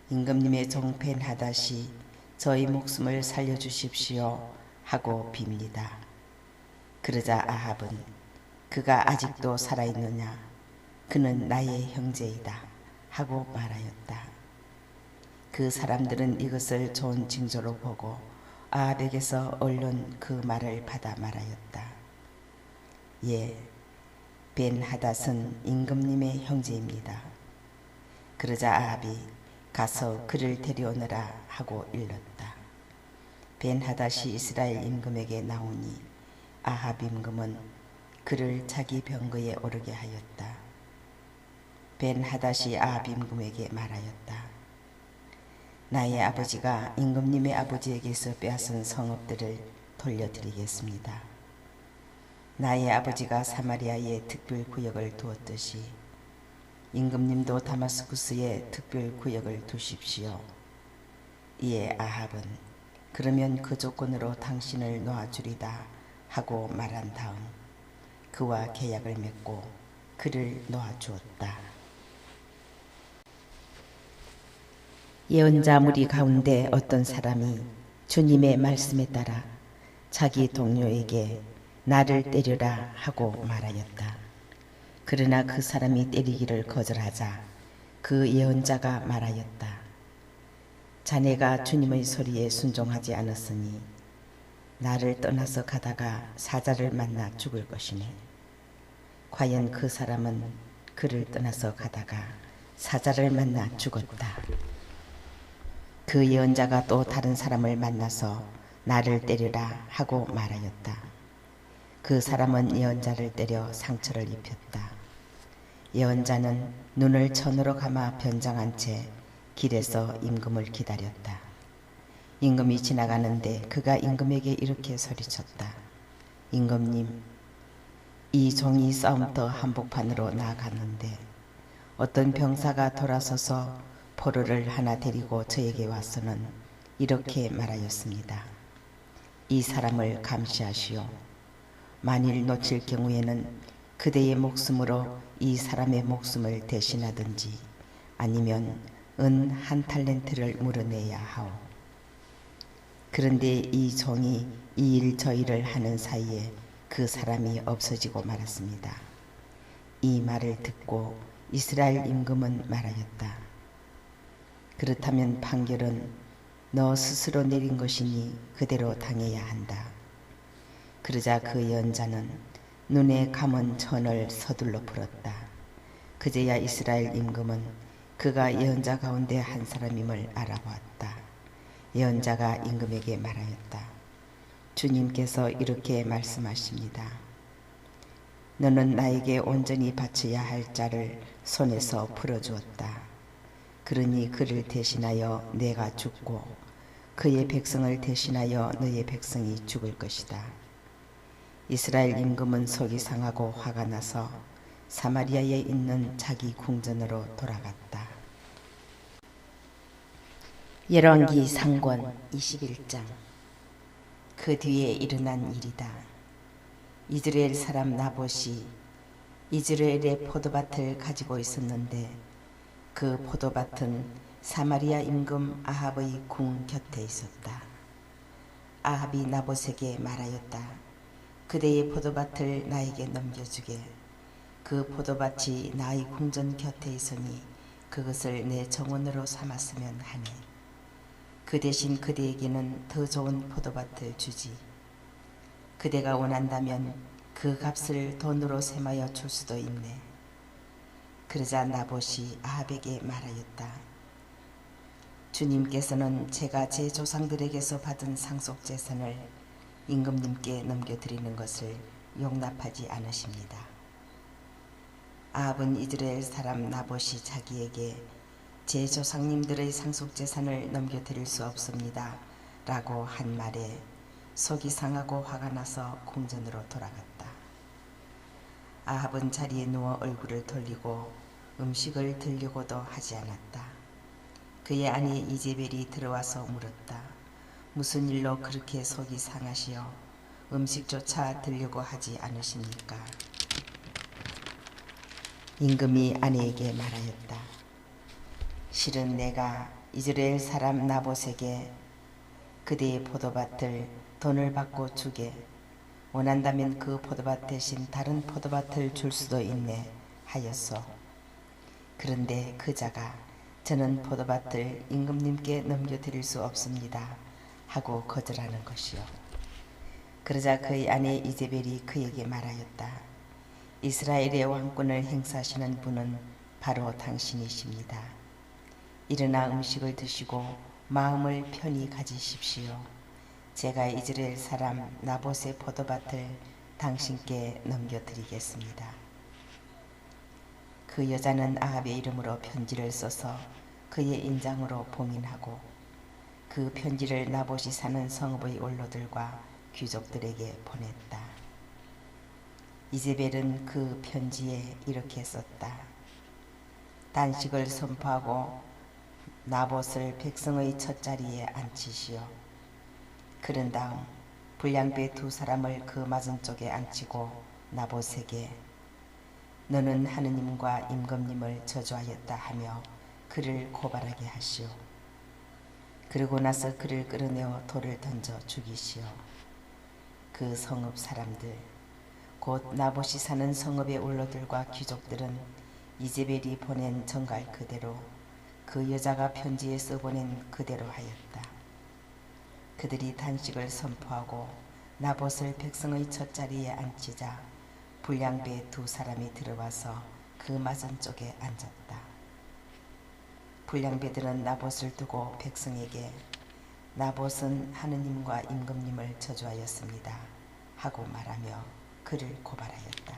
임금님의 종 벤하닷이 저희 목숨을 살려주십시오 하고 빕니다. 그러자 아합은 그가 아직도 살아있느냐? 그는 나의 형제이다 하고 말하였다. 그 사람들은 이것을 좋은 징조로 보고 아합에게서 얼른 그 말을 받아 말하였다. 예, 벤하닷은 임금님의 형제입니다. 그러자 아합이 가서 그를 데려오너라 하고 일렀다. 벤하닷이 이스라엘 임금에게 나오니 아합 임금은 그를 자기 병거에 오르게 하였다. 벤하닷이 아합 임금에게 말하였다. 나의 아버지가 임금님의 아버지에게서 빼앗은 성읍들을 돌려드리겠습니다. 나의 아버지가 사마리아에 특별구역을 두었듯이 임금님도 다마스쿠스에 특별구역을 두십시오. 이에 아합은 그러면 그 조건으로 당신을 놓아주리다 하고 말한 다음 그와 계약을 맺고 그를 놓아주었다. 예언자 무리 가운데 어떤 사람이 주님의 말씀에 따라 자기 동료에게 나를 때려라 하고 말하였다. 그러나 그 사람이 때리기를 거절하자 그 예언자가 말하였다. 자네가 주님의 소리에 순종하지 않았으니 나를 떠나서 가다가 사자를 만나 죽을 것이네. 과연 그 사람은 그를 떠나서 가다가 사자를 만나 죽었다. 그 예언자가 또 다른 사람을 만나서 나를 때리라 하고 말하였다. 그 사람은 예언자를 때려 상처를 입혔다. 예언자는 눈을 천으로 감아 변장한 채 길에서 임금을 기다렸다. 임금이 지나가는데 그가 임금에게 이렇게 소리쳤다. 임금님, 이 종이 싸움터 한복판으로 나아갔는데 어떤 병사가 돌아서서 포로를 하나 데리고 저에게 와서는 이렇게 말하였습니다. 이 사람을 감시하시오. 만일 놓칠 경우에는 그대의 목숨으로 이 사람의 목숨을 대신하든지 아니면 은 1달란트를 물어내야 하오. 그런데 이 종이 이 일 저 일을 하는 사이에 그 사람이 없어지고 말았습니다. 이 말을 듣고 이스라엘 임금은 말하였다. 그렇다면 판결은 너 스스로 내린 것이니 그대로 당해야 한다. 그러자 그 예언자는 눈에 감은 천을 서둘러 풀었다. 그제야 이스라엘 임금은 그가 예언자 가운데 한 사람임을 알아보았다. 예언자가 임금에게 말하였다. 주님께서 이렇게 말씀하십니다. 너는 나에게 온전히 바쳐야 할 자를 손에서 풀어주었다. 그러니 그를 대신하여 내가 죽고 그의 백성을 대신하여 너의 백성이 죽을 것이다. 이스라엘 임금은 속이 상하고 화가 나서 사마리아에 있는 자기 궁전으로 돌아갔다. 열왕기 상권 21장. 그 뒤에 일어난 일이다. 이스라엘 사람 나봇이 이스라엘의 포도밭을 가지고 있었는데 그 포도밭은 사마리아 임금 아합의 궁 곁에 있었다. 아합이 나봇에게 말하였다. 그대의 포도밭을 나에게 넘겨주게. 그 포도밭이 나의 궁전 곁에 있으니 그것을 내 정원으로 삼았으면 하네. 그 대신 그대에게는 더 좋은 포도밭을 주지. 그대가 원한다면 그 값을 돈으로 셈하여 줄 수도 있네. 그러자 나봇이 아합에게 말하였다. 주님께서는 제가 제 조상들에게서 받은 상속재산을 임금님께 넘겨드리는 것을 용납하지 않으십니다. 아합은 이스라엘 사람 나봇이 자기에게 제 조상님들의 상속재산을 넘겨드릴 수 없습니다 라고 한 말에 속이 상하고 화가 나서 궁전으로 돌아갔다. 아합은 자리에 누워 얼굴을 돌리고 음식을 들려고도 하지 않았다. 그의 아내 이제벨이 들어와서 물었다. 무슨 일로 그렇게 속이 상하시어 음식조차 들려고 하지 않으십니까? 임금이 아내에게 말하였다. 실은 내가 이스라엘 사람 나봇에게 그대의 포도밭을 돈을 받고 주게. 원한다면 그 포도밭 대신 다른 포도밭을 줄 수도 있네 하였소. 그런데 그자가 저는 포도밭을 임금님께 넘겨드릴 수 없습니다 하고 거절하는 것이요. 그러자 그의 아내 이제벨이 그에게 말하였다. 이스라엘의 왕권을 행사하시는 분은 바로 당신이십니다. 일어나 음식을 드시고 마음을 편히 가지십시오. 제가 이스라엘 사람 나봇의 포도밭을 당신께 넘겨드리겠습니다. 그 여자는 아합의 이름으로 편지를 써서 그의 인장으로 봉인하고 그 편지를 나봇이 사는 성읍의 원로들과 귀족들에게 보냈다. 이제벨은 그 편지에 이렇게 썼다. 단식을 선포하고 나봇을 백성의 첫자리에 앉히시오. 그런 다음 불량배 두 사람을 그 맞은쪽에 앉히고 나봇에게 너는 하느님과 임금님을 저주하였다 하며 그를 고발하게 하시오. 그러고 나서 그를 끌어내어 돌을 던져 죽이시오. 그 성읍 사람들 곧 나봇이 사는 성읍의 원로들과 귀족들은 이제벨이 보낸 정갈 그대로 그 여자가 편지에 써보낸 그대로 하였다. 그들이 단식을 선포하고 나봇을 백성의 첫자리에 앉히자 불량배 두 사람이 들어와서 그 맞은쪽에 앉았다. 불량배들은 나봇을 두고 백성에게 나봇은 하느님과 임금님을 저주하였습니다 하고 말하며 그를 고발하였다.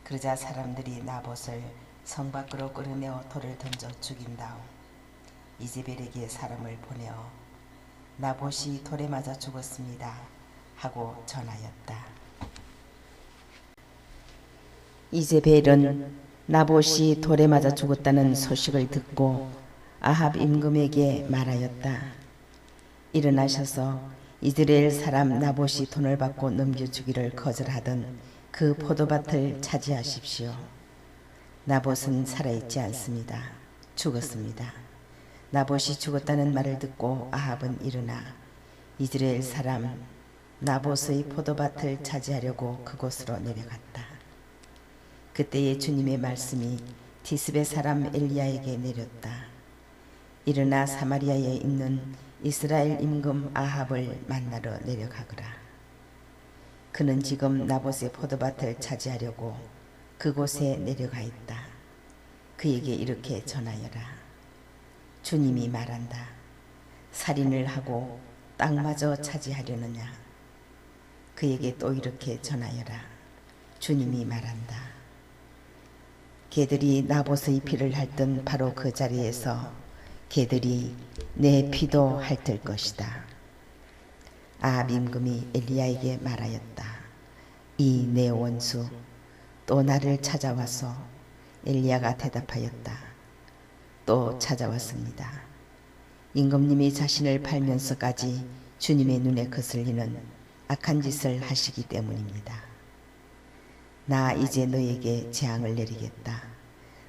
그러자 사람들이 나봇을 성 밖으로 끌어내어 돌을 던져 죽인 다음 이제벨에게 사람을 보내어 나봇이 돌에 맞아 죽었습니다 하고 전하였다. 이제벨은 나봇이 돌에 맞아 죽었다는 소식을 듣고 아합 임금에게 말하였다. 일어나셔서 이스라엘 사람 나봇이 돈을 받고 넘겨주기를 거절하던 그 포도밭을 차지하십시오. 나봇은 살아있지 않습니다. 죽었습니다. 나봇이 죽었다는 말을 듣고 아합은 일어나 이스라엘 사람 나봇의 포도밭을 차지하려고 그곳으로 내려갔다. 그때에 주님의 말씀이 디스베 사람 엘리야에게 내렸다. 일어나 사마리아에 있는 이스라엘 임금 아합을 만나러 내려가거라. 그는 지금 나봇의 포도밭을 차지하려고 그곳에 내려가 있다. 그에게 이렇게 전하여라. 주님이 말한다. 살인을 하고 땅마저 차지하려느냐. 그에게 또 이렇게 전하여라. 주님이 말한다. 개들이 나봇의 피를 핥던 바로 그 자리에서 개들이 내 피도 핥을 것이다. 아합 임금이 엘리야에게 말하였다. 이 내 원수 또 나를 찾아와서. 엘리야가 대답하였다. 또 찾아왔습니다. 임금님이 자신을 팔면서까지 주님의 눈에 거슬리는 악한 짓을 하시기 때문입니다. 나 이제 너에게 재앙을 내리겠다.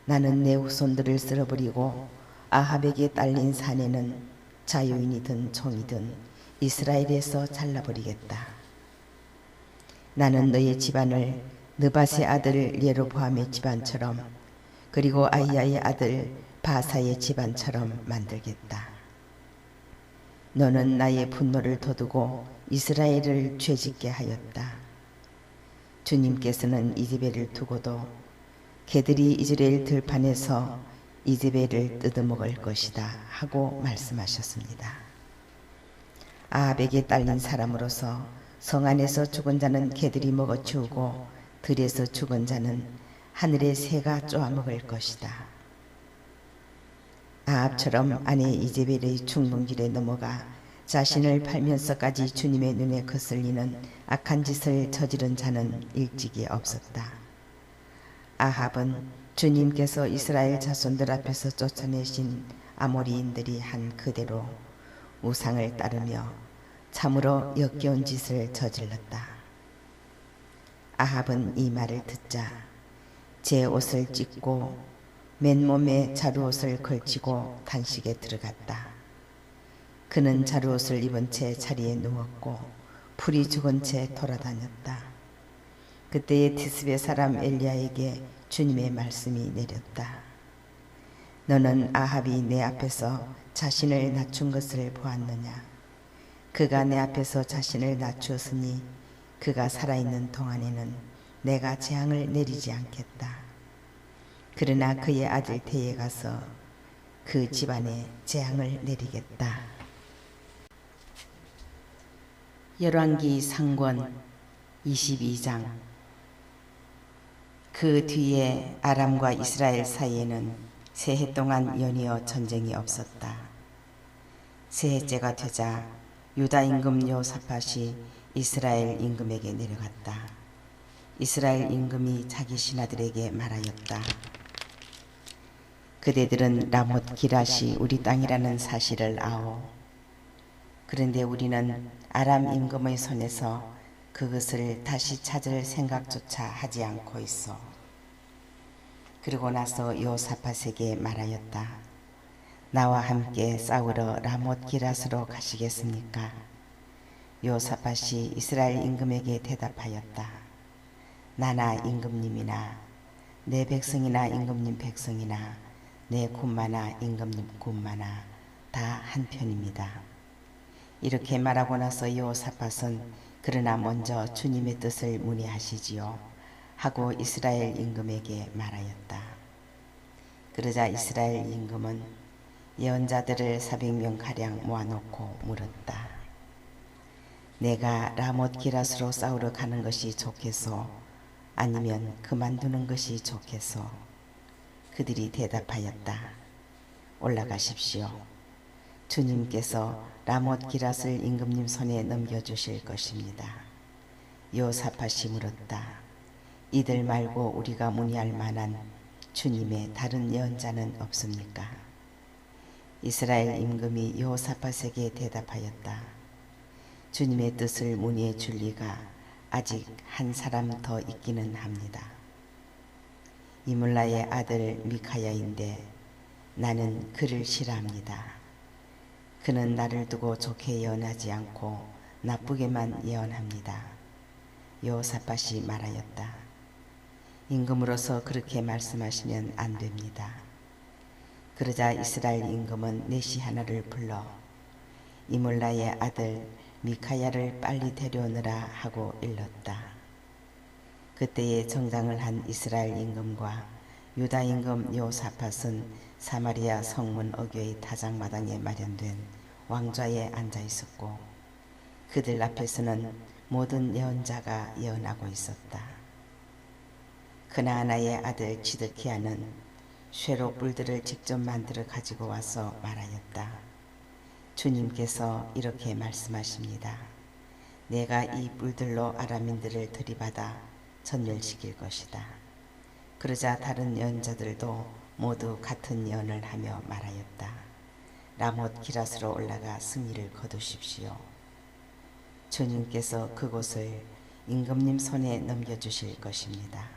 나는 내 후손들을 쓸어버리고 아합에게 딸린 사내는 자유인이든 종이든 이스라엘에서 잘라버리겠다. 나는 너의 집안을 느밧의 아들 예로보암의 집안처럼 그리고 아히야의 아들 바사의 집안처럼 만들겠다. 너는 나의 분노를 돋우고 이스라엘을 죄짓게 하였다. 주님께서는 이즈벨을 두고도 개들이 이스라엘 들판에서 이즈벨을 뜯어먹을 것이다 하고 말씀하셨습니다. 아합에게 딸린 사람으로서 성 안에서 죽은 자는 개들이 먹어치우고 들에서 죽은 자는 하늘의 새가 쪼아먹을 것이다. 아합처럼 아내 이즈벨의 중문길에 넘어가 자신을 팔면서까지 주님의 눈에 거슬리는 악한 짓을 저지른 자는 일찍이 없었다. 아합은 주님께서 이스라엘 자손들 앞에서 쫓아내신 아모리인들이 한 그대로 우상을 따르며 참으로 역겨운 짓을 저질렀다. 아합은 이 말을 듣자 제 옷을 찢고 맨몸에 자루옷을 걸치고 단식에 들어갔다. 그는 자루옷을 입은 채 자리에 누웠고 풀이 죽은 채 돌아다녔다. 그때에 디스베 사람 엘리야에게 주님의 말씀이 내렸다. 너는 아합이 내 앞에서 자신을 낮춘 것을 보았느냐? 그가 내 앞에서 자신을 낮추었으니 그가 살아있는 동안에는 내가 재앙을 내리지 않겠다. 그러나 그의 아들 때에 가서 그 집안에 재앙을 내리겠다. 열왕기 상권 22장. 그 뒤에 아람과 이스라엘 사이에는 세 해 동안 연이어 전쟁이 없었다. 세 해째가 되자 유다 임금 여호사밧이 이스라엘 임금에게 내려갔다. 이스라엘 임금이 자기 신하들에게 말하였다. 그대들은 라못 기랏이 우리 땅이라는 사실을 아오. 그런데 우리는 아람 임금의 손에서 그것을 다시 찾을 생각조차 하지 않고 있어. 그리고 나서 여호사밧에게 말하였다. 나와 함께 싸우러 라못 기랏으로 가시겠습니까? 여호사밧이 이스라엘 임금에게 대답하였다. 나나 임금님이나 내 백성이나 임금님 백성이나 내 군마나 임금님 군마나 다 한편입니다. 이렇게 말하고 나서 여호사밧은 그러나 먼저 주님의 뜻을 문의하시지요 하고 이스라엘 임금에게 말하였다. 그러자 이스라엘 임금은 예언자들을 400명가량 모아놓고 물었다. 내가 라못 기랏으로 싸우러 가는 것이 좋겠소? 아니면 그만두는 것이 좋겠소? 그들이 대답하였다. 올라가십시오. 주님께서 라못 기랏을 임금님 손에 넘겨주실 것입니다. 여호사밧이 물었다. 이들 말고 우리가 문의할 만한 주님의 다른 예언자는 없습니까? 이스라엘 임금이 여호사밧에게 대답하였다. 주님의 뜻을 문의해 줄 리가 아직 한 사람 더 있기는 합니다. 이물라의 아들 미카야인데 나는 그를 싫어합니다. 그는 나를 두고 좋게 예언하지 않고 나쁘게만 예언합니다. 여호사밧이 말하였다. 임금으로서 그렇게 말씀하시면 안 됩니다. 그러자 이스라엘 임금은 내시 하나를 불러 이물라의 아들 미카야를 빨리 데려오느라 하고 일렀다. 그때에 정장을 한 이스라엘 임금과 유다 임금 여호사밧은 사마리아 성문 어귀의 타작마당에 마련된 왕좌에 앉아 있었고 그들 앞에서는 모든 예언자가 예언하고 있었다. 그나아나의 아들 지드키야는 쇠로 뿔들을 직접 만들어 가지고 와서 말하였다. 주님께서 이렇게 말씀하십니다. 내가 이 뿔들로 아람인들을 들이받아 전멸시킬 것이다. 그러자 다른 예언자들도 모두 같은 예언을 하며 말하였다. 라못 기랏으로 올라가 승리를 거두십시오. 주님께서 그곳을 임금님 손에 넘겨주실 것입니다.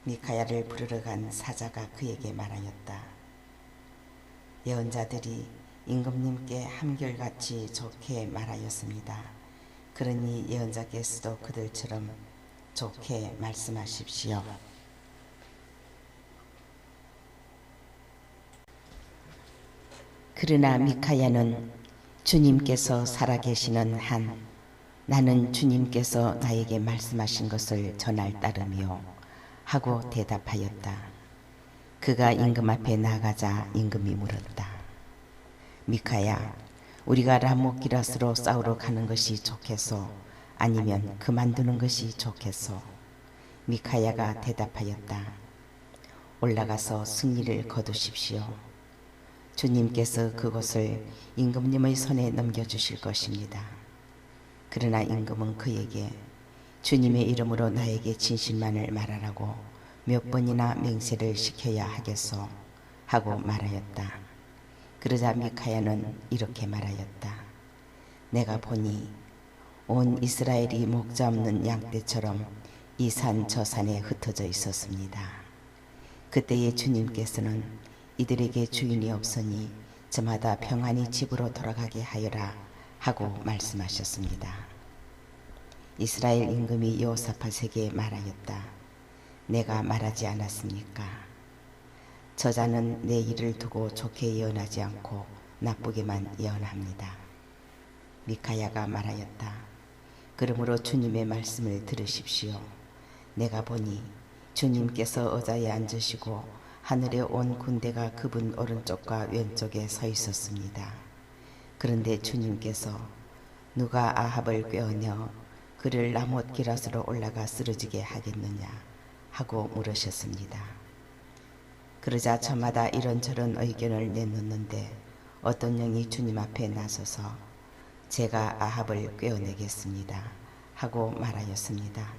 미카야를 부르러 간 사자가 그에게 말하였다. 예언자들이 임금님께 한결같이 좋게 말하였습니다. 그러니 예언자께서도 그들처럼 좋게 말씀하십시오. 그러나 미카야는 주님께서 살아계시는 한 나는 주님께서 나에게 말씀하신 것을 전할 따름이요 하고 대답하였다. 그가 임금 앞에 나가자 임금이 물었다. 미카야, 우리가 라못 기랏으로 싸우러 가는 것이 좋겠소? 아니면 그만두는 것이 좋겠소? 미카야가 대답하였다. 올라가서 승리를 거두십시오. 주님께서 그곳을 임금님의 손에 넘겨주실 것입니다. 그러나 임금은 그에게 주님의 이름으로 나에게 진실만을 말하라고 몇 번이나 맹세를 시켜야 하겠소? 하고 말하였다. 그러자 미카야는 이렇게 말하였다. 내가 보니 온 이스라엘이 목자 없는 양떼처럼 이 산 저 산에 흩어져 있었습니다. 그때에 주님께서는 이들에게 주인이 없으니 저마다 평안히 집으로 돌아가게 하여라 하고 말씀하셨습니다. 이스라엘 임금이 여호사밧에게 말하였다. 내가 말하지 않았습니까? 저자는 내 일을 두고 좋게 예언하지 않고 나쁘게만 예언합니다. 미카야가 말하였다. 그러므로 주님의 말씀을 들으십시오. 내가 보니 주님께서 의자에 앉으시고 하늘의 온 군대가 그분 오른쪽과 왼쪽에 서 있었습니다. 그런데 주님께서 누가 아합을 꿰어내어 그를 라못 기랏으로 올라가 쓰러지게 하겠느냐 하고 물으셨습니다. 그러자 저마다 이런저런 의견을 내놓는데 어떤 영이 주님 앞에 나서서 제가 아합을 꿰어내겠습니다 하고 말하였습니다.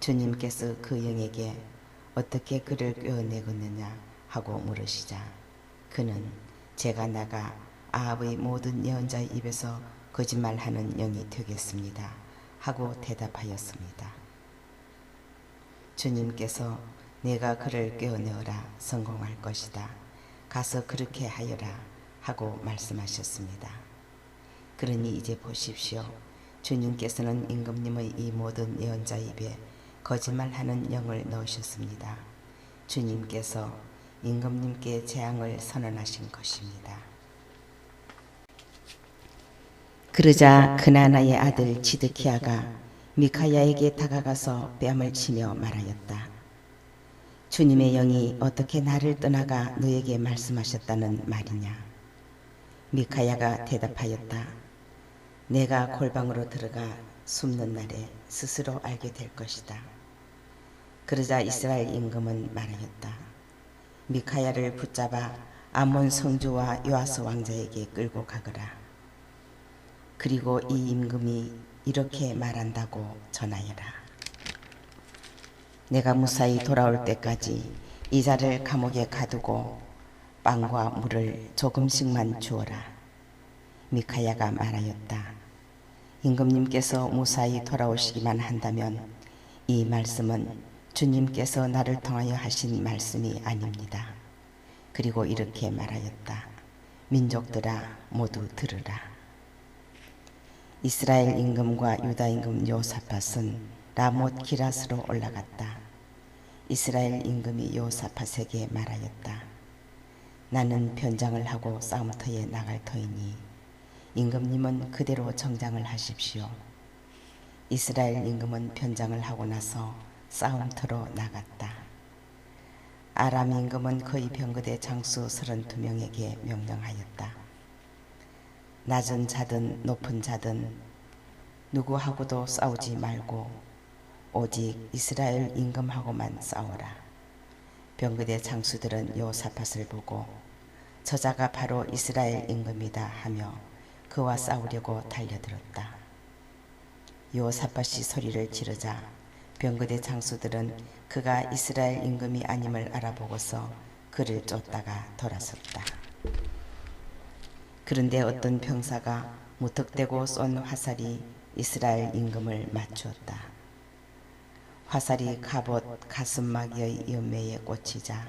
주님께서 그 영에게 어떻게 그를 꿰어내겠느냐 하고 물으시자 그는 제가 나가 아합의 모든 예언자의 입에서 거짓말하는 영이 되겠습니다 하고 대답하였습니다. 주님께서 내가 그를 꿰어내어라 성공할 것이다. 가서 그렇게 하여라 하고 말씀하셨습니다. 그러니 이제 보십시오. 주님께서는 임금님의 이 모든 예언자 입에 거짓말하는 영을 넣으셨습니다. 주님께서 임금님께 재앙을 선언하신 것입니다. 그러자 그나나의 아들 지드키야가 미카야에게 다가가서 뺨을 치며 말하였다. 주님의 영이 어떻게 나를 떠나가 너에게 말씀하셨다는 말이냐? 미카야가 대답하였다. 내가 골방으로 들어가 숨는 날에 스스로 알게 될 것이다. 그러자 이스라엘 임금은 말하였다. 미카야를 붙잡아 아몬 성주와 요아스 왕자에게 끌고 가거라. 그리고 이 임금이 이렇게 말한다고 전하여라. 내가 무사히 돌아올 때까지 이 자를 감옥에 가두고 빵과 물을 조금씩만 주어라. 미카야가 말하였다. 임금님께서 무사히 돌아오시기만 한다면 이 말씀은 주님께서 나를 통하여 하신 말씀이 아닙니다. 그리고 이렇게 말하였다. 민족들아 모두 들으라. 이스라엘 임금과 유다 임금 여호사밧은 라못 기랏으로 올라갔다. 이스라엘 임금이 여호사밧에게 말하였다. 나는 변장을 하고 싸움터에 나갈 터이니 임금님은 그대로 정장을 하십시오. 이스라엘 임금은 변장을 하고 나서 싸움터로 나갔다. 아람 임금은 그의 병거대 장수 32명에게 명령하였다. 낮은 자든 높은 자든 누구하고도 싸우지 말고 오직 이스라엘 임금하고만 싸워라. 병거대 장수들은 여호사밧을 보고 저자가 바로 이스라엘 임금이다 하며 그와 싸우려고 달려들었다. 여호사밧이 소리를 지르자 병거대 장수들은 그가 이스라엘 임금이 아님을 알아보고서 그를 쫓다가 돌아섰다. 그런데 어떤 병사가 무턱대고 쏜 화살이 이스라엘 임금을 맞추었다. 화살이 갑옷 가슴막이의 연매에 꽂히자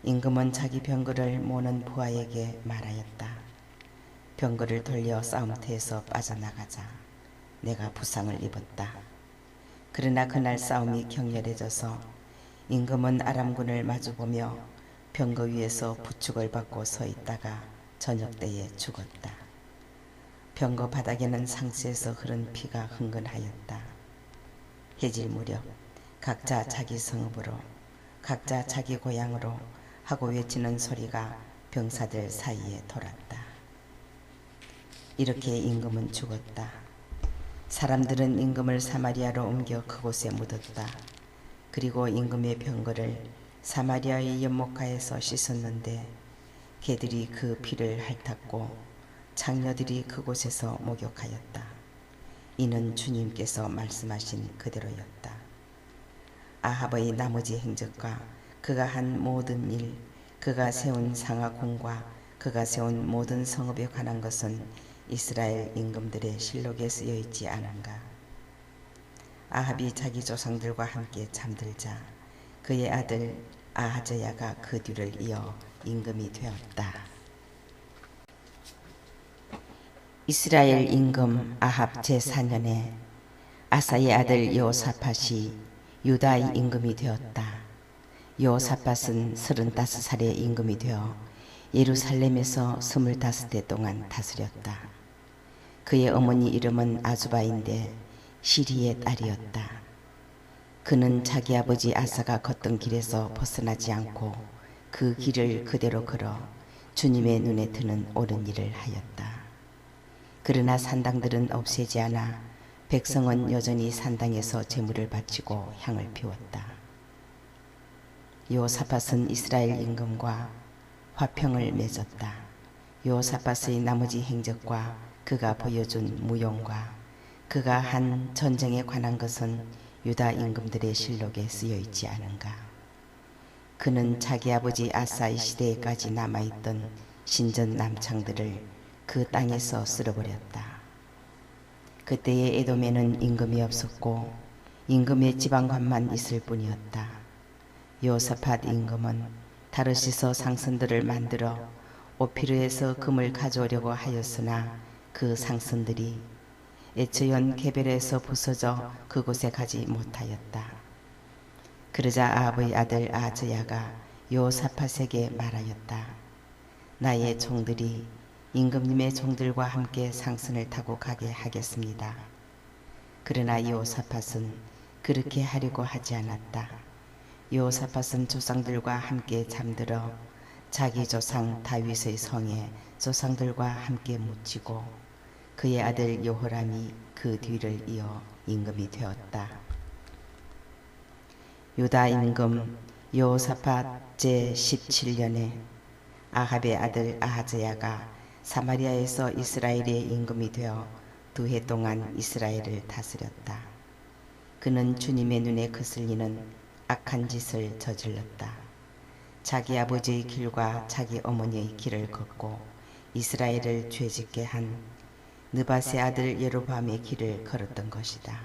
임금은 자기 병거를 모는 부하에게 말하였다. 병거를 돌려 싸움터에서 빠져나가자. 내가 부상을 입었다. 그러나 그날 싸움이 격렬해져서 임금은 아람군을 마주보며 병거 위에서 부축을 받고 서 있다가 저녁 때에 죽었다. 병거 바닥에는 상처에서 흐른 피가 흥건하였다. 해질 무렵 각자 자기 성읍으로 각자 자기 고향으로 하고 외치는 소리가 병사들 사이에 돌았다. 이렇게 임금은 죽었다. 사람들은 임금을 사마리아로 옮겨 그곳에 묻었다. 그리고 임금의 병거를 사마리아의 연못가에서 씻었는데 개들이 그 피를 핥았고 창녀들이 그곳에서 목욕하였다. 이는 주님께서 말씀하신 그대로였다. 아합의 나머지 행적과 그가 한 모든 일, 그가 세운 상하궁과 그가 세운 모든 성읍에 관한 것은 이스라엘 임금들의 실록에 쓰여 있지 않은가. 아합이 자기 조상들과 함께 잠들자 그의 아들 아하자야가 그 뒤를 이어 임금이 되었다. 이스라엘 임금 아합 제4년에 아사의 아들 여호사밧이 유다의 임금이 되었다. 여호사밧은 35살에 임금이 되어 예루살렘에서 25대 동안 다스렸다. 그의 어머니 이름은 아주바인데 시리의 딸이었다. 그는 자기 아버지 아사가 걷던 길에서 벗어나지 않고 그 길을 그대로 걸어 주님의 눈에 드는 옳은 일을 하였다. 그러나 산당들은 없애지 않아 백성은 여전히 산당에서 제물을 바치고 향을 피웠다. 여호사밧은 이스라엘 임금과 화평을 맺었다. 여호사밧의 나머지 행적과 그가 보여준 무용과 그가 한 전쟁에 관한 것은 유다 임금들의 실록에 쓰여 있지 않은가. 그는 자기 아버지 아사의 시대에까지 남아있던 신전 남창들을 그 땅에서 쓸어버렸다. 그때의 에돔에는 임금이 없었고 임금의 지방관만 있을 뿐이었다. 여호사밧 임금은 다르시서 상선들을 만들어 오피르에서 금을 가져오려고 하였으나 그 상선들이 에츠연 게벨에서 부서져 그곳에 가지 못하였다. 그러자 아합의 아들 아하즈야가 여호사밧에게 말하였다. 나의 종들이 임금님의 종들과 함께 상선을 타고 가게 하겠습니다. 그러나 여호사밧은 그렇게 하려고 하지 않았다. 여호사밧은 조상들과 함께 잠들어 자기 조상 다윗의 성에 조상들과 함께 묻히고 그의 아들 여호람이 그 뒤를 이어 임금이 되었다. 유다 임금 여호사밧 제17년에 아합의 아들 아하즈야가 사마리아에서 이스라엘의 임금이 되어 2해 동안 이스라엘을 다스렸다. 그는 주님의 눈에 거슬리는 악한 짓을 저질렀다. 자기 아버지의 길과 자기 어머니의 길을 걷고 이스라엘을 죄짓게 한 느밧의 아들 여로보암의 길을 걸었던 것이다.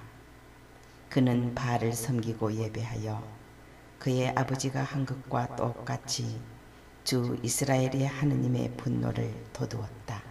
그는 바알을 섬기고 예배하여 그의 아버지가 한 것과 똑같이 주 이스라엘의 하느님의 분노를 돋우었다.